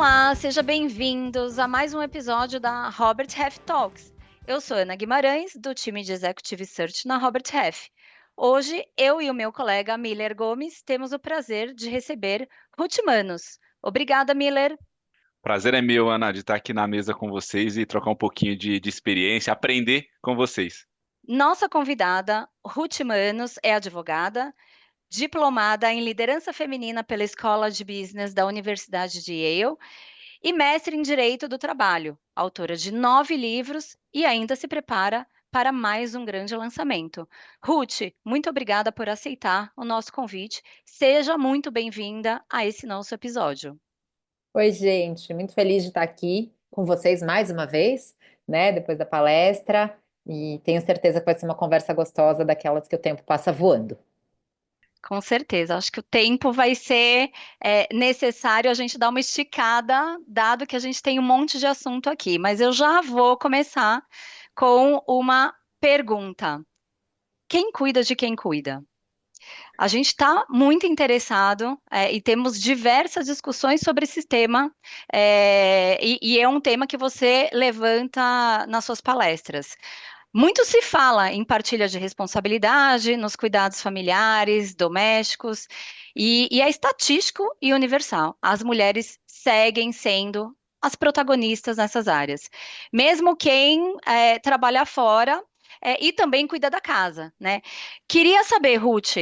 Olá, sejam bem-vindos a mais um episódio da Robert Half Talks. Eu sou Ana Guimarães, do time de Executive Search na Robert Half. Hoje, eu e o meu colega Miller Gomes temos o prazer de receber Ruth Manos. Obrigada, Miller. Prazer é meu, Ana, de estar aqui na mesa com vocês e trocar um pouquinho de experiência, aprender com vocês. Nossa convidada, Ruth Manos, é advogada, diplomada em liderança feminina pela Escola de Business da Universidade de Yale e mestre em Direito do Trabalho, autora de 9 livros e ainda se prepara para mais um grande lançamento. Ruth, muito obrigada por aceitar o nosso convite. Seja muito bem-vinda a esse nosso episódio. Oi, gente, muito feliz de estar aqui com vocês mais uma vez, né, depois da palestra, e tenho certeza que vai ser uma conversa gostosa daquelas que o tempo passa voando. Com certeza, acho que o tempo vai ser necessário a gente dar uma esticada, dado que a gente tem um monte de assunto aqui. Mas eu já vou começar com uma pergunta: quem cuida de quem cuida? A gente está muito interessado e temos diversas discussões sobre esse tema, e é um tema que você levanta nas suas palestras. Muito se fala em partilha de responsabilidade nos cuidados familiares, domésticos, e é estatístico e universal. As mulheres seguem sendo as protagonistas nessas áreas. Mesmo quem trabalha fora e também cuida da casa, né? Queria saber, Ruth,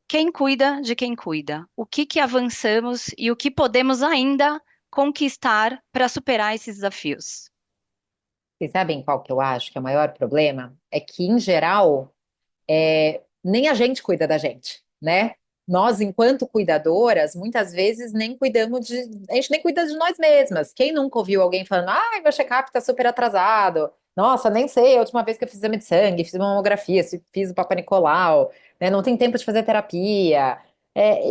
quem cuida de quem cuida? O que que avançamos e o que podemos ainda conquistar para superar esses desafios? Vocês sabem qual que eu acho que é o maior problema? É que, em geral, nem a gente cuida da gente, né? Nós, enquanto cuidadoras, muitas vezes nem cuidamos de. A gente nem cuida de nós mesmas. Quem nunca ouviu alguém falando, ai, meu check-up tá super atrasado. Nossa, nem sei, a última vez que eu fiz exame de sangue, fiz uma mamografia, fiz o Papa Nicolau, né? Não tem tempo de fazer terapia.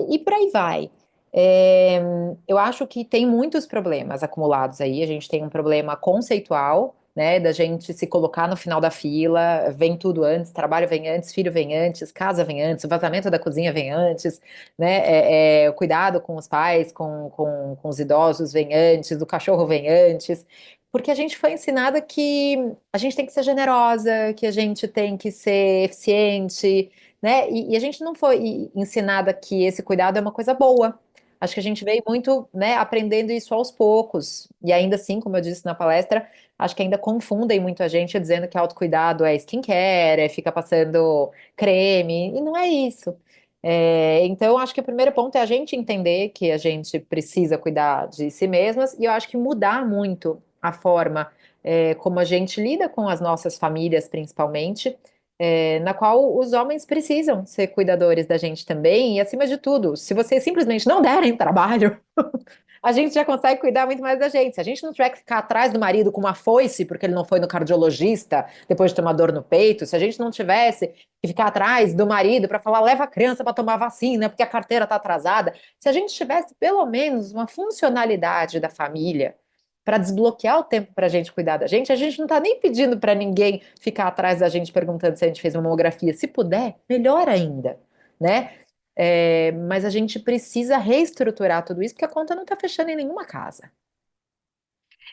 E por aí vai. É, eu acho que tem muitos problemas acumulados aí. A gente tem um problema conceitual, né, da gente se colocar no final da fila, vem tudo antes, trabalho vem antes, filho vem antes, casa vem antes, o vazamento da cozinha vem antes, né, o cuidado com os pais, com os idosos vem antes, o cachorro vem antes, porque a gente foi ensinada que a gente tem que ser generosa, que a gente tem que ser eficiente, né, e a gente não foi ensinada que esse cuidado é uma coisa boa. Acho que a gente veio muito, né, aprendendo isso aos poucos. E ainda assim, como eu disse na palestra, acho que ainda confundem muito a gente dizendo que autocuidado é skincare, é ficar passando creme, e não é isso. Então, acho que o primeiro ponto é a gente entender que a gente precisa cuidar de si mesmas, e eu acho que mudar muito a forma, como a gente lida com as nossas famílias, principalmente, na qual os homens precisam ser cuidadores da gente também, e acima de tudo, se vocês simplesmente não derem trabalho, a gente já consegue cuidar muito mais da gente. Se a gente não tiver que ficar atrás do marido com uma foice porque ele não foi no cardiologista depois de ter uma dor no peito, se a gente não tivesse que ficar atrás do marido para falar leva a criança para tomar vacina porque a carteira está atrasada, se a gente tivesse pelo menos uma funcionalidade da família para desbloquear o tempo para a gente cuidar da gente, a gente não está nem pedindo para ninguém ficar atrás da gente perguntando se a gente fez uma mamografia. Se puder, melhor ainda, né? Mas a gente precisa reestruturar tudo isso, porque a conta não está fechando em nenhuma casa.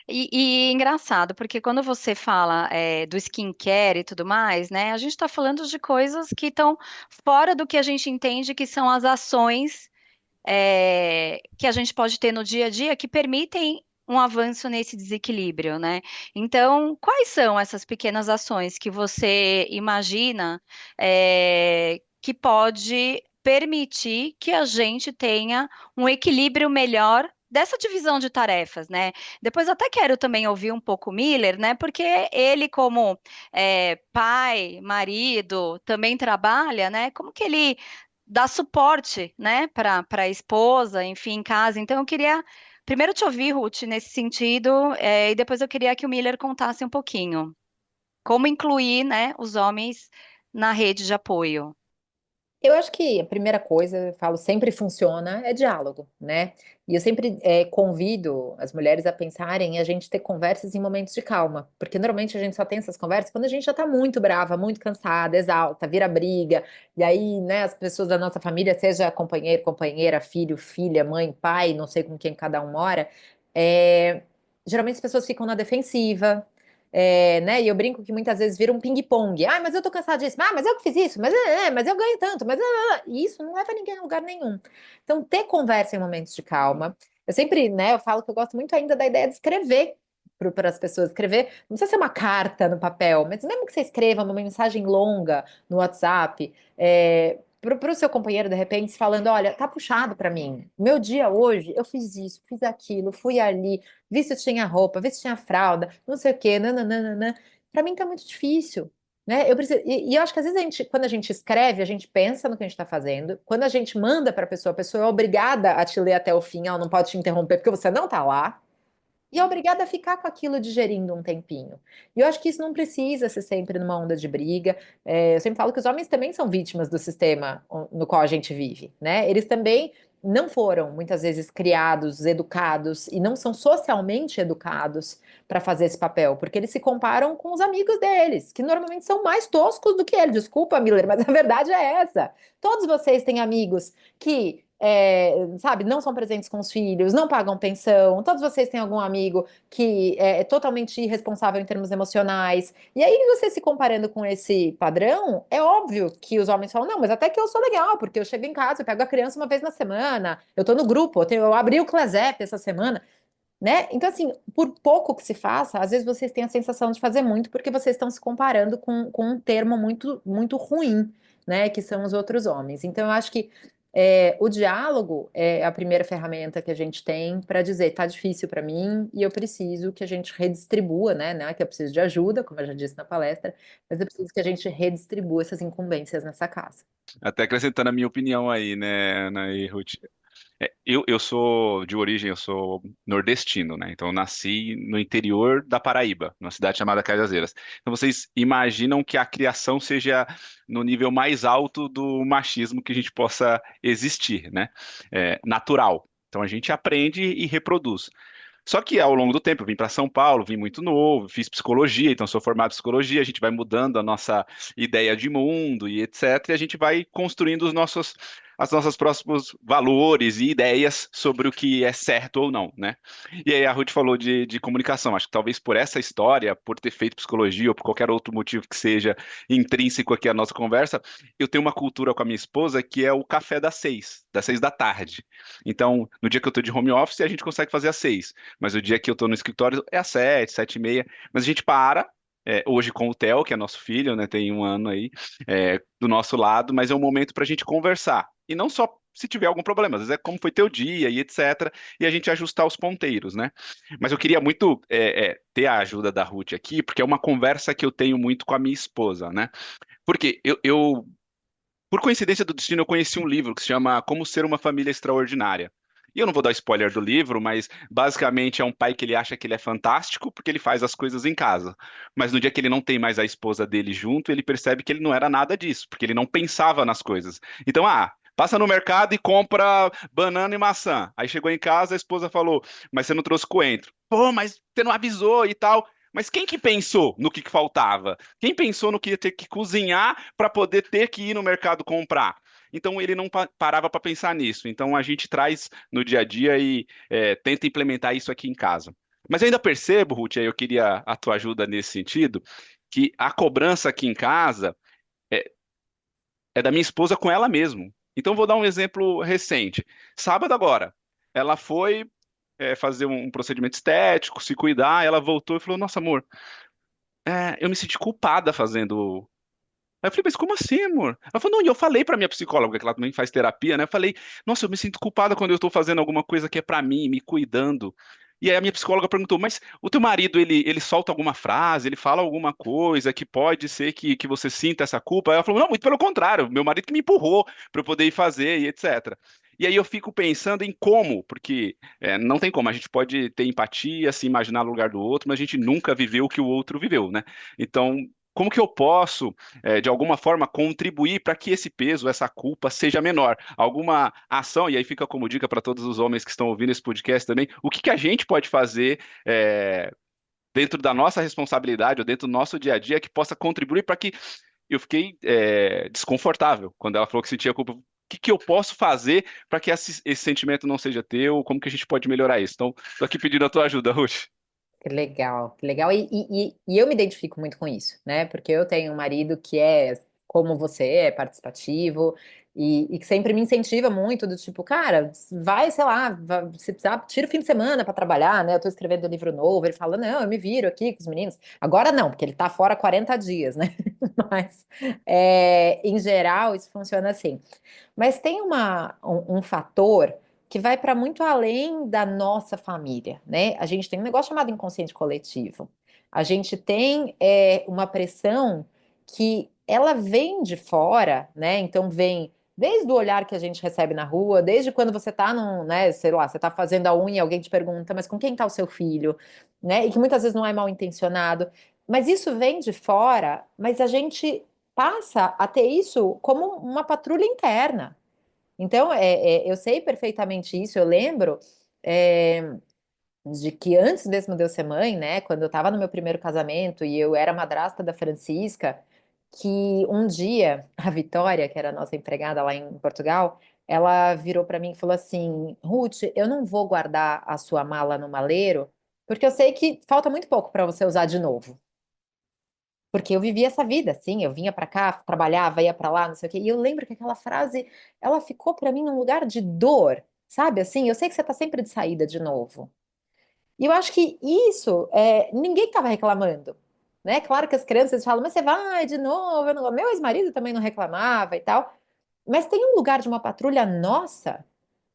E engraçado, porque quando você fala do skincare e tudo mais, né, a gente está falando de coisas que estão fora do que a gente entende que são as ações que a gente pode ter no dia a dia que permitem um avanço nesse desequilíbrio, né? Então, quais são essas pequenas ações que você imagina que pode permitir que a gente tenha um equilíbrio melhor dessa divisão de tarefas, né? Depois até quero também ouvir um pouco o Miller, né? Porque ele, como pai, marido, também trabalha, né? Como que ele dá suporte, né, para a esposa, enfim, em casa. Então, eu queria primeiro te ouvir, Ruth, nesse sentido, e depois eu queria que o Miller contasse um pouquinho como incluir, né, os homens na rede de apoio. Eu acho que a primeira coisa, eu falo, sempre funciona, é diálogo, né? E eu sempre convido as mulheres a pensarem em a gente ter conversas em momentos de calma, porque normalmente a gente só tem essas conversas quando a gente já tá muito brava, muito cansada, exalta, vira briga, e aí, né, as pessoas da nossa família, seja companheiro, companheira, filho, filha, mãe, pai, não sei com quem cada um mora, É, geralmente as pessoas ficam na defensiva, né? E eu brinco que muitas vezes vira um ping-pong. Ah, mas eu tô cansado disso. Ah, mas eu que fiz isso. Mas eu ganho tanto. E isso não leva ninguém a lugar nenhum. Então, ter conversa em momentos de calma. Eu sempre, né? Eu falo que eu gosto muito ainda da ideia de escrever para as pessoas. Escrever, não precisa ser uma carta no papel, mas mesmo que você escreva uma mensagem longa no WhatsApp, para o seu companheiro, de repente, falando: olha, tá puxado para mim. Meu dia hoje, eu fiz isso, fiz aquilo, fui ali, vi se tinha roupa, vi se tinha fralda, não sei o quê, nananana. Para mim tá muito difícil, né? E eu acho que às vezes quando a gente escreve, a gente pensa no que a gente está fazendo. Quando a gente manda para a pessoa é obrigada a te ler até o fim, ela não pode te interromper porque você não tá lá. E é obrigada a ficar com aquilo digerindo um tempinho. E eu acho que isso não precisa ser sempre numa onda de briga. Eu sempre falo que os homens também são vítimas do sistema no qual a gente vive, né? Eles também não foram, muitas vezes, criados, educados e não são socialmente educados para fazer esse papel, porque eles se comparam com os amigos deles, que normalmente são mais toscos do que ele. Desculpa, Miller, mas a verdade é essa. Todos vocês têm amigos que sabe, não são presentes com os filhos, não pagam pensão. Todos vocês têm algum amigo que é totalmente irresponsável em termos emocionais. E aí, você se comparando com esse padrão, é óbvio que os homens falam: não, mas até que eu sou legal, porque eu chego em casa, eu pego a criança uma vez na semana, eu tô no grupo, eu abri o Clesep essa semana. Né? Então, assim, por pouco que se faça, às vezes vocês têm a sensação de fazer muito porque vocês estão se comparando com um termo muito, muito ruim, né? Que são os outros homens. Então, eu acho que o diálogo é a primeira ferramenta que a gente tem para dizer: tá difícil para mim e eu preciso que a gente redistribua, né? Não é que eu preciso de ajuda, como eu já disse na palestra, mas eu preciso que a gente redistribua essas incumbências nessa casa. Até acrescentando a minha opinião aí, né, Ana e Ruth. Eu sou de origem, eu sou nordestino, né? Então eu nasci no interior da Paraíba, numa cidade chamada Cajazeiras. Então vocês imaginam que a criação seja no nível mais alto do machismo que a gente possa existir, né? Natural. Então a gente aprende e reproduz. Só que ao longo do tempo, eu vim para São Paulo, vim muito novo, fiz psicologia, então sou formado em psicologia, a gente vai mudando a nossa ideia de mundo e etc. E a gente vai construindo as nossas próximos valores e ideias sobre o que é certo ou não, né? E aí a Ruth falou de comunicação. Acho que talvez por essa história, por ter feito psicologia ou por qualquer outro motivo que seja intrínseco aqui à nossa conversa, eu tenho uma cultura com a minha esposa que é o café das 6 da tarde. Então, no dia que eu estou de home office, a gente consegue fazer às 6. Mas o dia que eu estou no escritório é às 7, 7:30. Mas a gente para, hoje com o Theo, que é nosso filho, né, tem 1 ano aí, do nosso lado, mas é um momento para a gente conversar. E não só se tiver algum problema, às vezes é como foi teu dia e etc. E a gente ajustar os ponteiros, né? Mas eu queria muito ter a ajuda da Ruth aqui, porque é uma conversa que eu tenho muito com a minha esposa, né? Porque por coincidência do destino, eu conheci um livro que se chama Como Ser uma Família Extraordinária. E eu não vou dar spoiler do livro, mas basicamente é um pai que ele acha que ele é fantástico porque ele faz as coisas em casa. Mas no dia que ele não tem mais a esposa dele junto, ele percebe que ele não era nada disso, porque ele não pensava nas coisas. Então, passa no mercado e compra banana e maçã. Aí chegou em casa, a esposa falou: mas você não trouxe coentro. Pô, mas você não avisou e tal. Mas quem que pensou no que faltava? Quem pensou no que ia ter que cozinhar para poder ter que ir no mercado comprar? Então ele não parava para pensar nisso. Então a gente traz no dia a dia e tenta implementar isso aqui em casa. Mas eu ainda percebo, Ruth, aí eu queria a tua ajuda nesse sentido, que a cobrança aqui em casa é, é da minha esposa com ela mesmo. Então vou dar um exemplo recente. Sábado agora, ela foi fazer um procedimento estético, se cuidar, ela voltou e falou: Nossa, amor, eu me senti culpada fazendo. Aí eu falei: Mas como assim, amor? Ela falou: Não, e eu falei pra minha psicóloga, que ela também faz terapia, né? Eu falei: Nossa, eu me sinto culpada quando eu tô fazendo alguma coisa que é pra mim, me cuidando. E aí a minha psicóloga perguntou: Mas o teu marido, ele solta alguma frase, ele fala alguma coisa que pode ser que você sinta essa culpa? Aí ela falou: Não, muito pelo contrário, meu marido que me empurrou pra eu poder ir fazer e etc. E aí eu fico pensando em como, porque não tem como, a gente pode ter empatia, se imaginar no lugar do outro, mas a gente nunca viveu o que o outro viveu, né? Então, como que eu posso de alguma forma, contribuir para que esse peso, essa culpa seja menor? Alguma ação, e aí fica como dica para todos os homens que estão ouvindo esse podcast também, o que que a gente pode fazer dentro da nossa responsabilidade ou dentro do nosso dia a dia que possa contribuir para que eu fiquei desconfortável quando ela falou que sentia culpa. O que que eu posso fazer para que esse sentimento não seja teu? Como que a gente pode melhorar isso? Então, tô aqui pedindo a tua ajuda, Ruth. Que legal, que legal. E eu me identifico muito com isso, né? Porque eu tenho um marido que é como você, é participativo e que sempre me incentiva muito, do tipo, cara, vai, sei lá, se precisar, tira o fim de semana para trabalhar, né? Eu tô escrevendo um livro novo. Ele fala, não, eu me viro aqui com os meninos. Agora não, porque ele tá fora há 40 dias, né? Mas, em geral, isso funciona assim. Mas tem um fator que vai para muito além da nossa família, né? A gente tem um negócio chamado inconsciente coletivo. A gente tem uma pressão que ela vem de fora, né? Então vem desde o olhar que a gente recebe na rua, desde quando você tá num, né, sei lá, você tá fazendo a unha e alguém te pergunta, mas com quem tá o seu filho, né? E que muitas vezes não é mal intencionado. Mas isso vem de fora, mas a gente passa a ter isso como uma patrulha interna. Então, eu sei perfeitamente isso. Eu lembro é, de que antes mesmo de eu ser mãe, né, quando eu estava no meu primeiro casamento e eu era madrasta da Francisca, que um dia a Vitória, que era a nossa empregada lá em Portugal, ela virou para mim e falou assim: Ruth, eu não vou guardar a sua mala no maleiro, porque eu sei que falta muito pouco para você usar de novo. Porque eu vivia essa vida, assim, eu vinha pra cá, trabalhava, ia pra lá, não sei o quê. E eu lembro que aquela frase, ela ficou pra mim num lugar de dor, sabe? Assim, eu sei que você tá sempre de saída de novo. E eu acho que isso, ninguém tava reclamando, né? Claro que as crianças falam, mas você vai de novo. Meu ex-marido também não reclamava e tal. Mas tem um lugar de uma patrulha nossa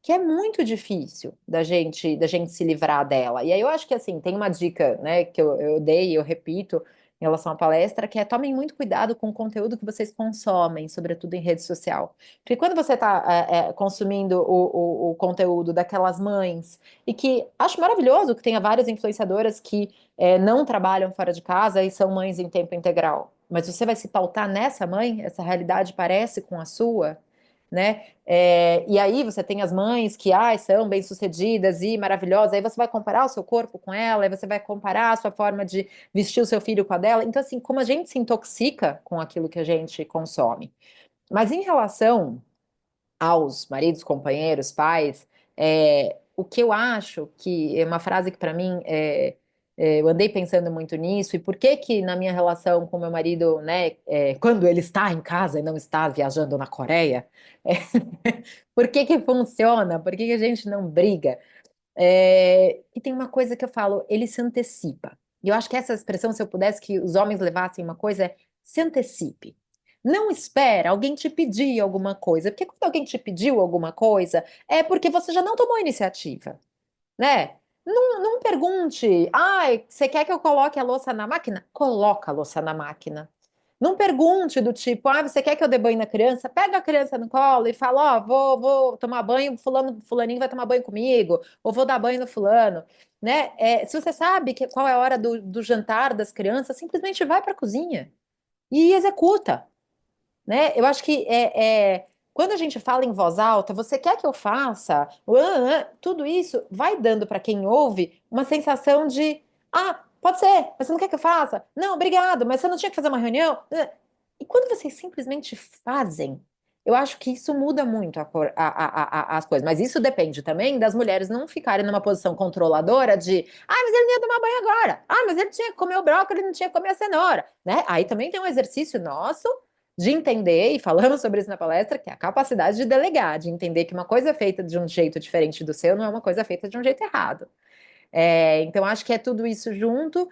que é muito difícil da gente se livrar dela. E aí eu acho que assim, tem uma dica, né, que eu dei e eu repito em relação à palestra, que é tomem muito cuidado com o conteúdo que vocês consomem, sobretudo em rede social. Porque quando você está consumindo o conteúdo daquelas mães, e que acho maravilhoso que tenha várias influenciadoras que não trabalham fora de casa e são mães em tempo integral. Mas você vai se pautar nessa mãe, essa realidade parece com a sua, né? E aí você tem as mães que são bem-sucedidas e maravilhosas, aí você vai comparar o seu corpo com ela, aí você vai comparar a sua forma de vestir o seu filho com a dela. Então, assim, como a gente se intoxica com aquilo que a gente consome. Mas em relação aos maridos, companheiros, pais, o que eu acho que é uma frase que para mim eu andei pensando muito nisso, e por que que na minha relação com meu marido, né, quando ele está em casa e não está viajando na Coreia, é, por que que funciona? Por que que a gente não briga? E tem uma coisa que eu falo, ele se antecipa. E eu acho que essa expressão, se eu pudesse que os homens levassem uma coisa, é se antecipe. Não espera alguém te pedir alguma coisa, porque quando alguém te pediu alguma coisa, é porque você já não tomou iniciativa, né? Não pergunte, você quer que eu coloque a louça na máquina? Coloca a louça na máquina. Não pergunte do tipo, você quer que eu dê banho na criança? Pega a criança no colo e fala, ó, vou tomar banho, fulaninho vai tomar banho comigo, ou vou dar banho no fulano, né? Se você sabe qual é a hora do jantar das crianças, simplesmente vai para a cozinha e executa, né? Eu acho que quando a gente fala em voz alta, você quer que eu faça? Tudo isso vai dando para quem ouve uma sensação de, pode ser, mas você não quer que eu faça? Não, obrigado, mas você não tinha que fazer uma reunião? E quando vocês simplesmente fazem, eu acho que isso muda muito as coisas. Mas isso depende também das mulheres não ficarem numa posição controladora de, mas ele não ia tomar banho agora. Mas ele tinha que comer o brócolis, ele não tinha que comer a cenoura, né? Aí também tem um exercício nosso de entender, e falamos sobre isso na palestra, que é a capacidade de delegar, de entender que uma coisa feita de um jeito diferente do seu não é uma coisa feita de um jeito errado. Então, acho que é tudo isso junto.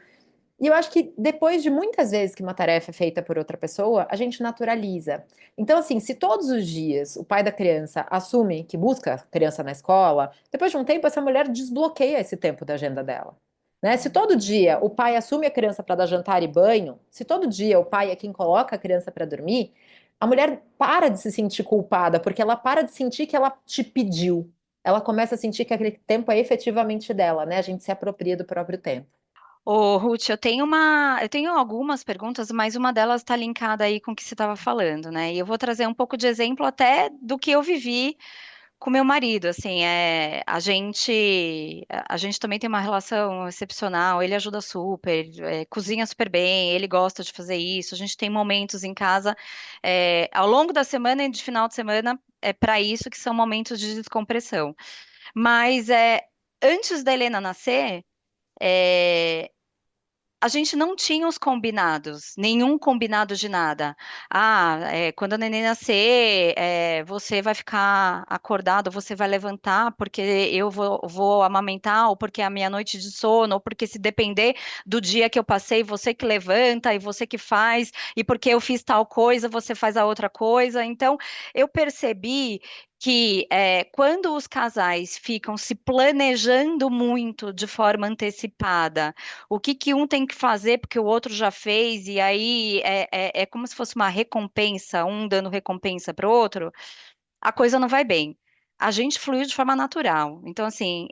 E eu acho que depois de muitas vezes que uma tarefa é feita por outra pessoa, a gente naturaliza. Então, assim, se todos os dias o pai da criança assume que busca a criança na escola, depois de um tempo essa mulher desbloqueia esse tempo da agenda dela. Né? Se todo dia o pai assume a criança para dar jantar e banho, se todo dia o pai é quem coloca a criança para dormir, a mulher para de se sentir culpada, porque ela para de sentir que ela te pediu. Ela começa a sentir que aquele tempo é efetivamente dela, né? A gente se apropria do próprio tempo. Ô, Ruth, eu tenho algumas perguntas, mas uma delas está linkada aí com o que você estava falando, né? E eu vou trazer um pouco de exemplo até do que eu vivi com meu marido, assim, a gente também tem uma relação excepcional, ele ajuda super, cozinha super bem, ele gosta de fazer isso, a gente tem momentos em casa, ao longo da semana e de final de semana, é para isso que são momentos de descompressão. Mas antes da Helena nascer, é, a gente não tinha os combinados, nenhum combinado de nada. Ah, quando a neném nascer, você vai ficar acordado, você vai levantar porque eu vou amamentar, ou porque é a minha noite de sono, ou porque se depender do dia que eu passei, você que levanta e você que faz, e porque eu fiz tal coisa, você faz a outra coisa. Então, eu percebi que quando os casais ficam se planejando muito de forma antecipada, o que que um tem que fazer porque o outro já fez, e aí é como se fosse uma recompensa, um dando recompensa para o outro, a coisa não vai bem. A gente fluiu de forma natural. Então, assim,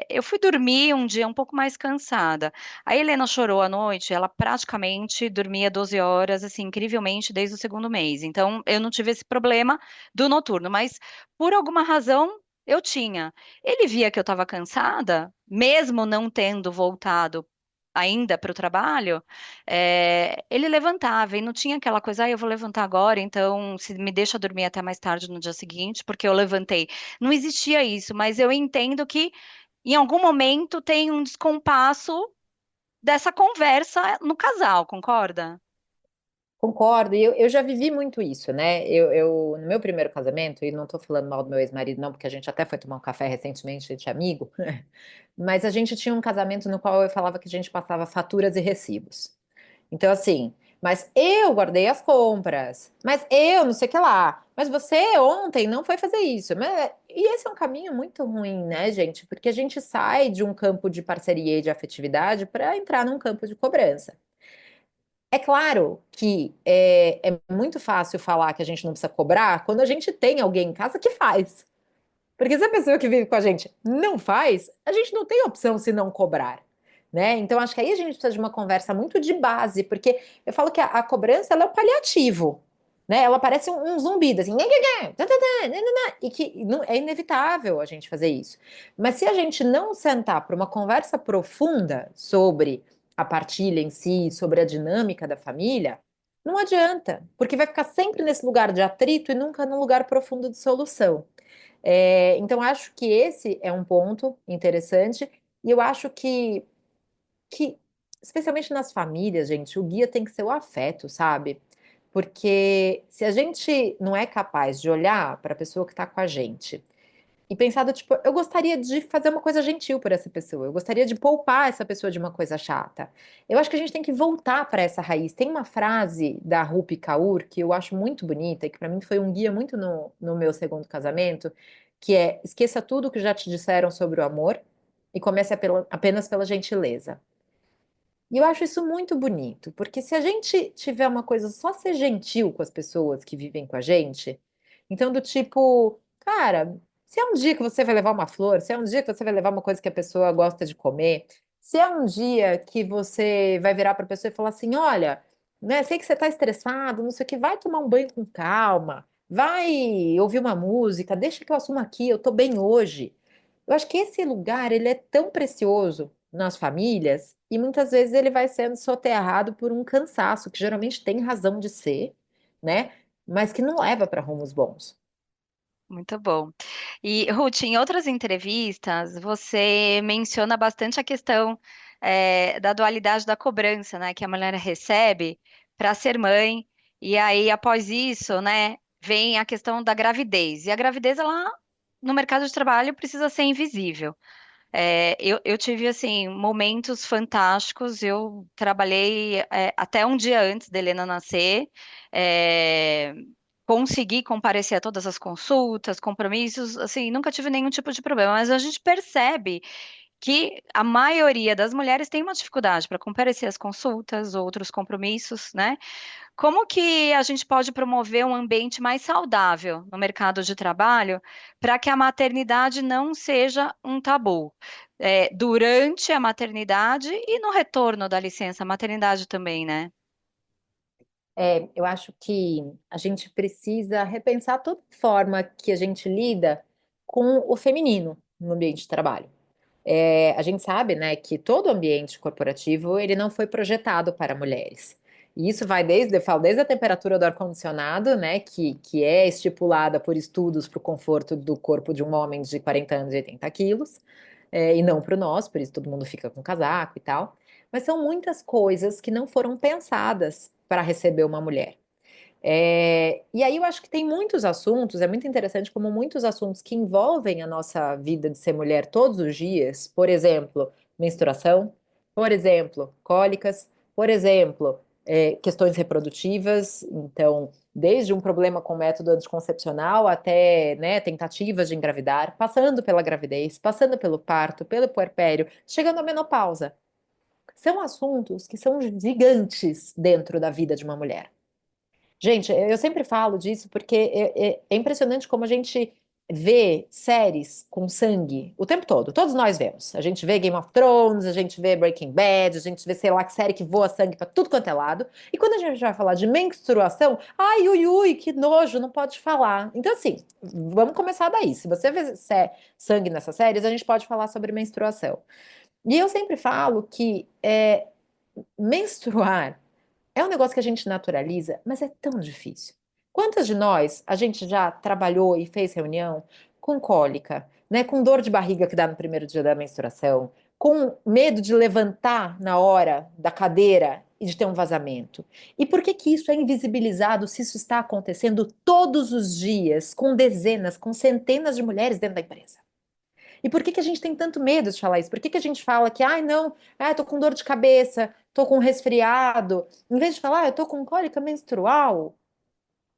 eu fui dormir um dia um pouco mais cansada. A Helena chorou à noite, ela praticamente dormia 12 horas, assim, incrivelmente, desde o segundo mês. Então, eu não tive esse problema do noturno, mas por alguma razão eu tinha. Ele via que eu estava cansada, mesmo não tendo voltado ainda para o trabalho, ele levantava e não tinha aquela coisa, eu vou levantar agora, então se me deixa dormir até mais tarde no dia seguinte, porque eu levantei. Não existia isso, mas eu entendo que em algum momento tem um descompasso dessa conversa no casal, concorda? Concordo, e eu já vivi muito isso, né? No meu primeiro casamento, e não tô falando mal do meu ex-marido, não, porque a gente até foi tomar um café recentemente, a gente é amigo, mas a gente tinha um casamento no qual eu falava que a gente passava faturas e recibos. Então, assim, mas eu guardei as compras, mas eu não sei o que lá, mas você ontem não foi fazer isso. E esse é um caminho muito ruim, né, gente? Porque a gente sai de um campo de parceria e de afetividade para entrar num campo de cobrança. É claro que é muito fácil falar que a gente não precisa cobrar quando a gente tem alguém em casa que faz. Porque se a pessoa que vive com a gente não faz, a gente não tem opção se não cobrar, né? Então acho que aí a gente precisa de uma conversa muito de base, porque eu falo que a cobrança ela é o paliativo, né? Ela parece um zumbido assim, e que é inevitável a gente fazer isso. Mas se a gente não sentar para uma conversa profunda sobre a partilha em si, sobre a dinâmica da família, não adianta, porque vai ficar sempre nesse lugar de atrito e nunca num lugar profundo de solução. Então, acho que esse é um ponto interessante, e eu acho que, especialmente nas famílias, gente, o guia tem que ser o afeto, sabe? Porque se a gente não é capaz de olhar para a pessoa que está com a gente e pensar do tipo, eu gostaria de fazer uma coisa gentil por essa pessoa, eu gostaria de poupar essa pessoa de uma coisa chata. Eu acho que a gente tem que voltar para essa raiz. Tem uma frase da Rupi Kaur que eu acho muito bonita e que para mim foi um guia muito no meu segundo casamento, que é: esqueça tudo o que já te disseram sobre o amor e comece apenas pela gentileza. E eu acho isso muito bonito, porque se a gente tiver uma coisa só ser gentil com as pessoas que vivem com a gente, então do tipo, cara, se é um dia que você vai levar uma flor, se é um dia que você vai levar uma coisa que a pessoa gosta de comer, se é um dia que você vai virar para a pessoa e falar assim, olha, né, sei que você está estressado, não sei o que, vai tomar um banho com calma, vai ouvir uma música, deixa que eu assumo aqui, eu tô bem hoje. Eu acho que esse lugar, ele é tão precioso nas famílias e muitas vezes ele vai sendo soterrado por um cansaço, que geralmente tem razão de ser, né? Mas que não leva para rumos bons. Muito bom. E, Ruth, em outras entrevistas, você menciona bastante a questão da dualidade da cobrança, né, que a mulher recebe para ser mãe, e aí, após isso, né, vem a questão da gravidez. E a gravidez, ela, no mercado de trabalho, precisa ser invisível. Eu tive, assim, momentos fantásticos. Eu trabalhei até um dia antes da Helena nascer. é, Consegui comparecer a todas as consultas, compromissos, assim, nunca tive nenhum tipo de problema. Mas a gente percebe que a maioria das mulheres tem uma dificuldade para comparecer às consultas, outros compromissos, né? Como que a gente pode promover um ambiente mais saudável no mercado de trabalho para que a maternidade não seja um tabu? Durante a maternidade e no retorno da licença maternidade também, né? Eu acho que a gente precisa repensar toda a forma que a gente lida com o feminino no ambiente de trabalho. A gente sabe, né, que todo ambiente corporativo ele não foi projetado para mulheres. E isso vai desde, eu falo, desde a temperatura do ar-condicionado, né, que é estipulada por estudos para o conforto do corpo de um homem de 40 anos e 80 quilos, e não para o nosso, por isso todo mundo fica com casaco e tal. Mas são muitas coisas que não foram pensadas para receber uma mulher. E aí eu acho que tem muitos assuntos, é muito interessante como muitos assuntos que envolvem a nossa vida de ser mulher todos os dias, por exemplo, menstruação, por exemplo, cólicas, por exemplo, questões reprodutivas, então, desde um problema com método anticoncepcional até, né, tentativas de engravidar, passando pela gravidez, passando pelo parto, pelo puerpério, chegando à menopausa. São assuntos que são gigantes dentro da vida de uma mulher. Gente, eu sempre falo disso porque é impressionante como a gente vê séries com sangue o tempo todo. Todos nós vemos. A gente vê Game of Thrones, a gente vê Breaking Bad, a gente vê, sei lá, que série que voa sangue pra tudo quanto é lado. E quando a gente vai falar de menstruação, ai, ui, ui, que nojo, não pode falar. Então, assim, vamos começar daí. Se você vê sangue nessas séries, a gente pode falar sobre menstruação. E eu sempre falo que menstruar. É um negócio que a gente naturaliza, mas é tão difícil. Quantas de nós a gente já trabalhou e fez reunião com cólica, né, com dor de barriga que dá no primeiro dia da menstruação, com medo de levantar na hora da cadeira e de ter um vazamento? E por que que isso é invisibilizado se isso está acontecendo todos os dias com dezenas, com centenas de mulheres dentro da empresa? E por que que a gente tem tanto medo de falar isso? Por que que a gente fala que, ai, não, tô com dor de cabeça, tô com resfriado, em vez de falar, eu tô com cólica menstrual?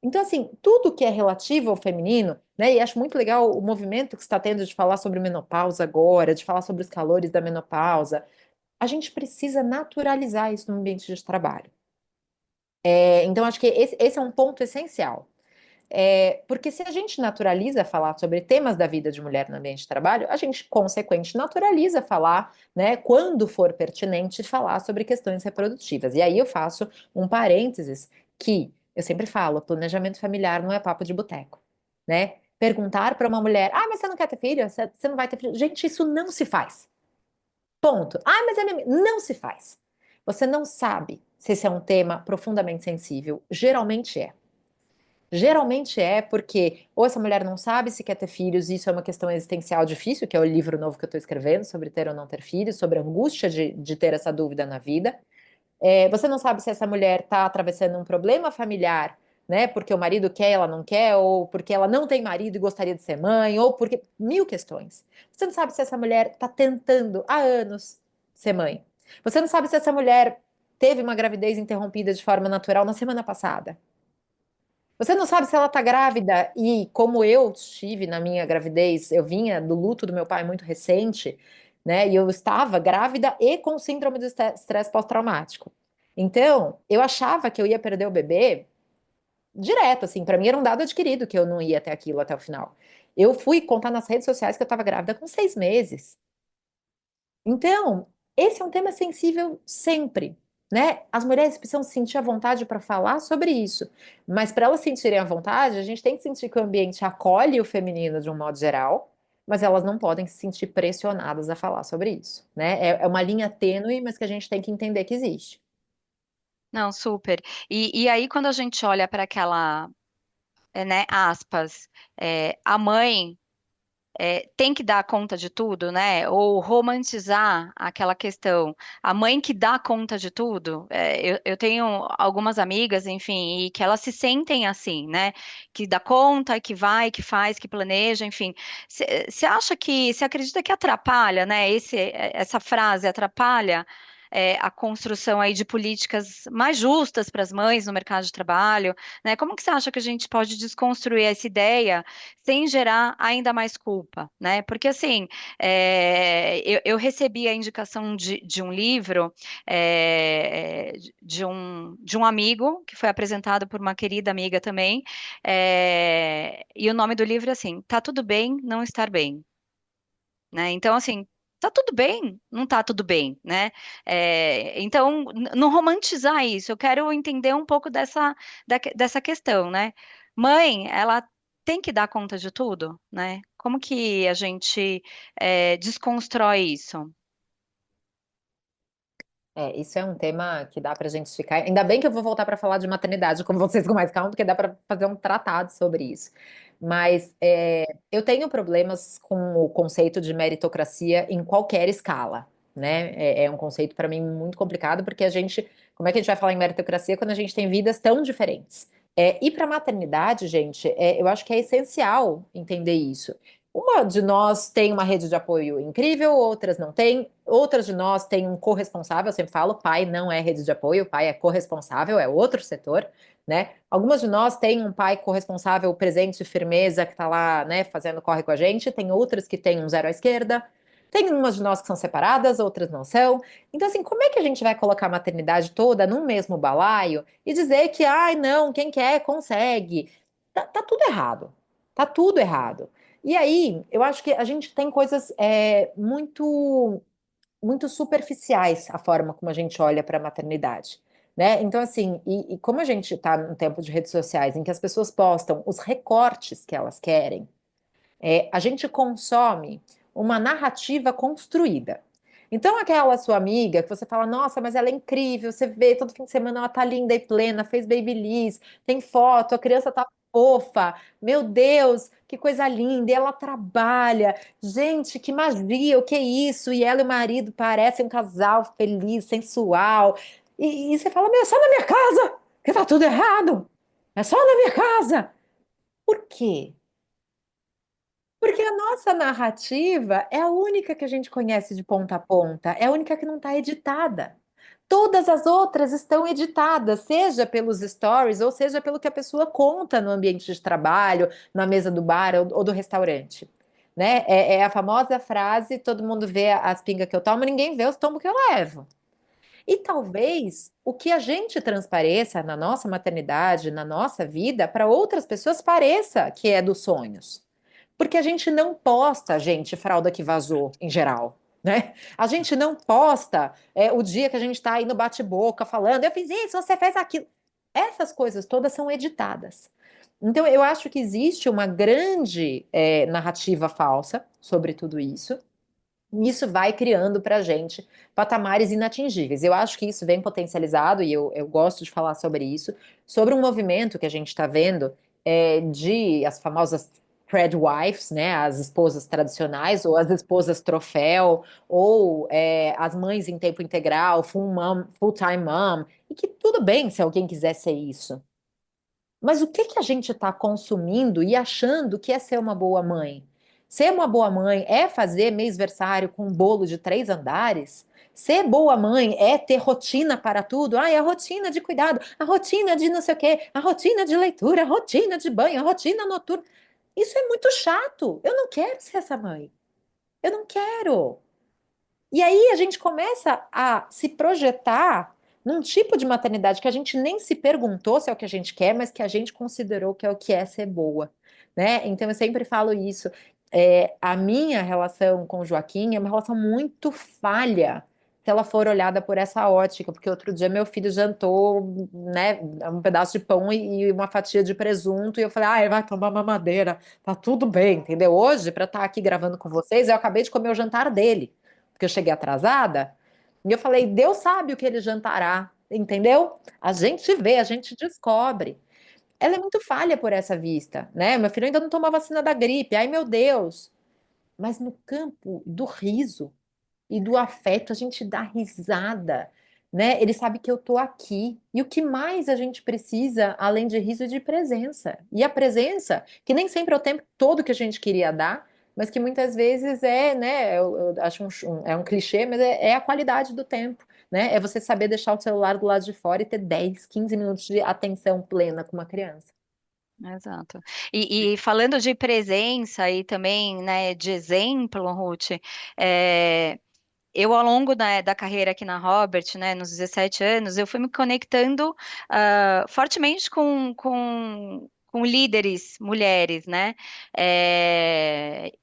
Então, assim, tudo que é relativo ao feminino, né? E acho muito legal o movimento que está tendo de falar sobre menopausa agora, de falar sobre os calores da menopausa. A gente precisa naturalizar isso no ambiente de trabalho. Então, acho que esse é um ponto essencial. Porque se a gente naturaliza falar sobre temas da vida de mulher no ambiente de trabalho, a gente, consequente, naturaliza falar, né, quando for pertinente, falar sobre questões reprodutivas. E aí eu faço um parênteses que eu sempre falo, planejamento familiar não é papo de boteco, né? Perguntar para uma mulher, mas você não quer ter filho? Você não vai ter filho? Gente, isso não se faz. Ponto. Mas é minha... Não se faz. Você não sabe se esse é um tema profundamente sensível. Geralmente é. Geralmente é porque ou essa mulher não sabe se quer ter filhos, e isso é uma questão existencial difícil, que é o livro novo que eu estou escrevendo sobre ter ou não ter filhos, sobre a angústia de ter essa dúvida na vida. Você não sabe se essa mulher está atravessando um problema familiar, né? Porque o marido quer, ela não quer, ou porque ela não tem marido e gostaria de ser mãe, ou porque mil questões. Você não sabe se essa mulher está tentando há anos ser mãe. Você não sabe se essa mulher teve uma gravidez interrompida de forma natural na semana passada. Você não sabe se ela está grávida e, como eu estive na minha gravidez, eu vinha do luto do meu pai muito recente, né? E eu estava grávida e com síndrome do estresse pós-traumático. Então, eu achava que eu ia perder o bebê direto, assim, para mim era um dado adquirido que eu não ia até aquilo até o final. Eu fui contar nas redes sociais que eu estava grávida com 6 meses. Então, esse é um tema sensível sempre, né? As mulheres precisam sentir a vontade para falar sobre isso, mas para elas sentirem a vontade, a gente tem que sentir que o ambiente acolhe o feminino de um modo geral, mas elas não podem se sentir pressionadas a falar sobre isso, né? É uma linha tênue, mas que a gente tem que entender que existe. Não, super. E aí, quando a gente olha para aquela, né, aspas, a mãe tem que dar conta de tudo, né? Ou romantizar aquela questão. A mãe que dá conta de tudo. Eu tenho algumas amigas, enfim, e que elas se sentem assim, né? Que dá conta, que vai, que faz, que planeja, enfim. Você acha que, você acredita que atrapalha, né? Essa frase atrapalha a construção aí de políticas mais justas para as mães no mercado de trabalho, né? Como que você acha que a gente pode desconstruir essa ideia sem gerar ainda mais culpa, né? Porque assim, eu recebi a indicação de um livro de um amigo que foi apresentado por uma querida amiga também, e o nome do livro é assim, Tá tudo bem não estar bem, né? Então assim, tá tudo bem, não tá tudo bem, né? Então, não romantizar isso. Eu quero entender um pouco dessa questão, né? Mãe, ela tem que dar conta de tudo, né? Como que a gente desconstrói isso? Isso é um tema que dá para a gente ficar. Ainda bem que eu vou voltar para falar de maternidade com vocês com mais calma, porque dá para fazer um tratado sobre isso. Mas eu tenho problemas com o conceito de meritocracia em qualquer escala, né? É um conceito para mim muito complicado, porque como é que a gente vai falar em meritocracia quando a gente tem vidas tão diferentes? E para a maternidade, gente, eu acho que é essencial entender isso. Uma de nós tem uma rede de apoio incrível, outras não têm. Outras de nós têm um corresponsável, eu sempre falo, pai não é rede de apoio, pai é corresponsável, é outro setor, né? Algumas de nós têm um pai corresponsável, presente, firmeza, que está lá, né, fazendo corre com a gente. Tem outras que têm um zero à esquerda. Tem umas de nós que são separadas, outras não são. Então, assim, como é que a gente vai colocar a maternidade toda num mesmo balaio e dizer que, ai, não, quem quer consegue? Tá tudo errado. Tá tudo errado. E aí, eu acho que a gente tem coisas muito superficiais a forma como a gente olha para a maternidade, né? Então, assim, e como a gente está num tempo de redes sociais em que as pessoas postam os recortes que elas querem, a gente consome uma narrativa construída. Então, aquela sua amiga que você fala, nossa, mas ela é incrível, você vê todo fim de semana ela tá linda e plena, fez babyliss, tem foto, a criança tá fofa, meu Deus, que coisa linda, e ela trabalha, gente, que magia, o que é isso? E ela e o marido parecem um casal feliz, sensual, e você fala, meu, é só na minha casa que tá tudo errado, é só na minha casa. Por quê? Porque a nossa narrativa é a única que a gente conhece de ponta a ponta, é a única que não está editada. Todas as outras estão editadas, seja pelos stories ou seja pelo que a pessoa conta no ambiente de trabalho, na mesa do bar ou do restaurante. Né? É a famosa frase: todo mundo vê as pingas que eu tomo, ninguém vê os tombos que eu levo. E talvez o que a gente transpareça na nossa maternidade, na nossa vida, para outras pessoas pareça que é dos sonhos. Porque a gente não posta, gente, fralda que vazou, em geral, né? A gente não posta o dia que a gente está aí no bate-boca falando, eu fiz isso, você fez aquilo. Essas coisas todas são editadas. Então, eu acho que existe uma grande narrativa falsa sobre tudo isso. Isso vai criando para a gente patamares inatingíveis. Eu acho que isso vem potencializado, e eu gosto de falar sobre isso, sobre um movimento que a gente está vendo de as famosas thread wives, né, as esposas tradicionais, ou as esposas troféu, ou as mães em tempo integral, full-time mom, e que tudo bem se alguém quiser ser isso. Mas o que que a gente está consumindo e achando que é ser uma boa mãe? Ser uma boa mãe é fazer mêsversário com um bolo de 3 andares? Ser boa mãe é ter rotina para tudo? Ah, é a rotina de cuidado, a rotina de não sei o quê, a rotina de leitura, a rotina de banho, a rotina noturna. Isso é muito chato. Eu não quero ser essa mãe. Eu não quero. E aí a gente começa a se projetar num tipo de maternidade que a gente nem se perguntou se é o que a gente quer, mas que a gente considerou que é o que é ser boa, né? Então eu sempre falo isso. A minha relação com o Joaquim é uma relação muito falha se ela for olhada por essa ótica, porque outro dia meu filho jantou, né, um pedaço de pão e uma fatia de presunto, e eu falei, ah, ele vai tomar mamadeira, tá tudo bem, entendeu? Hoje, para estar aqui gravando com vocês, eu acabei de comer o jantar dele porque eu cheguei atrasada, e eu falei, Deus sabe o que ele jantará, entendeu? A gente vê, a gente descobre. Ela é muito falha por essa vista, né? Meu filho ainda não tomou a vacina da gripe, ai meu Deus. Mas no campo do riso e do afeto, a gente dá risada, né? Ele sabe que eu tô aqui. E o que mais a gente precisa, além de riso, é de presença. E a presença, que nem sempre é o tempo todo que a gente queria dar, mas que muitas vezes né? Eu acho é um clichê, mas é a qualidade do tempo, né? É você saber deixar o celular do lado de fora e ter 10, 15 minutos de atenção plena com uma criança. Exato. E falando de presença e também, né, de exemplo, Ruth, é, eu, ao longo da carreira aqui na Robert, né, nos 17 anos, eu fui me conectando fortemente com líderes mulheres, né?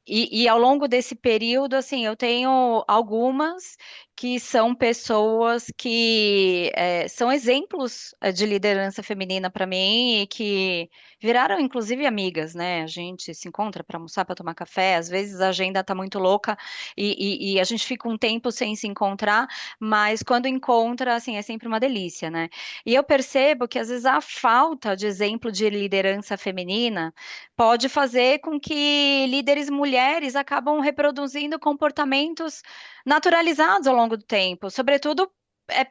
E ao longo desse período, assim, eu tenho algumas que são pessoas que são exemplos de liderança feminina para mim e que viraram inclusive amigas, né? A gente se encontra para almoçar, para tomar café, às vezes a agenda tá muito louca e a gente fica um tempo sem se encontrar, mas quando encontra, assim, é sempre uma delícia, né? E eu percebo que às vezes a falta de exemplo de liderança feminina pode fazer com que líderes mulheres acabam reproduzindo comportamentos naturalizados ao longo do tempo, sobretudo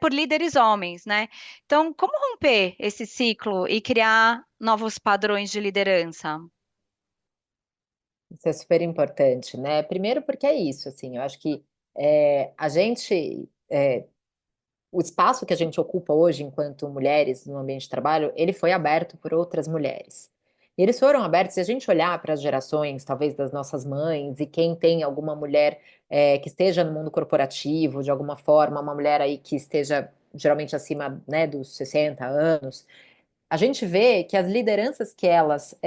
por líderes homens, né? Então, como romper esse ciclo e criar novos padrões de liderança? Isso é super importante, né? Primeiro porque é isso, assim, eu acho que a gente, o espaço que a gente ocupa hoje enquanto mulheres no ambiente de trabalho, ele foi aberto por outras mulheres. Eles foram abertos, se a gente olhar para as gerações, talvez das nossas mães, e quem tem alguma mulher que esteja no mundo corporativo, de alguma forma, uma mulher aí que esteja geralmente acima, né, dos 60 anos, a gente vê que as lideranças que elas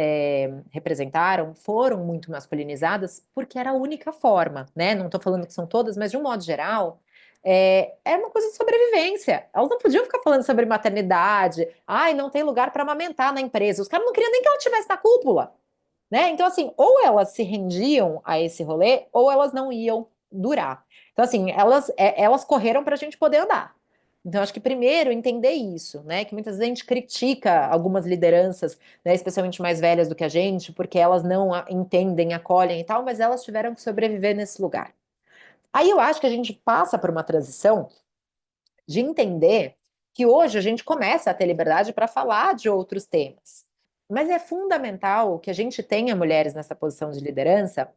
representaram foram muito masculinizadas porque era a única forma, né? Não estou falando que são todas, mas de um modo geral, era uma coisa de sobrevivência. Elas não podiam ficar falando sobre maternidade, ai, não tem lugar para amamentar na empresa. Os caras não queriam nem que ela estivesse na cúpula, né? Então, assim, ou elas se rendiam a esse rolê, ou elas não iam durar. Então, assim, elas correram para a gente poder andar. Então, acho que primeiro entender isso, né? Que muitas vezes a gente critica algumas lideranças, né, especialmente mais velhas do que a gente, porque elas não entendem, acolhem e tal, mas elas tiveram que sobreviver nesse lugar. Aí eu acho que a gente passa por uma transição de entender que hoje a gente começa a ter liberdade para falar de outros temas. Mas é fundamental que a gente tenha mulheres nessa posição de liderança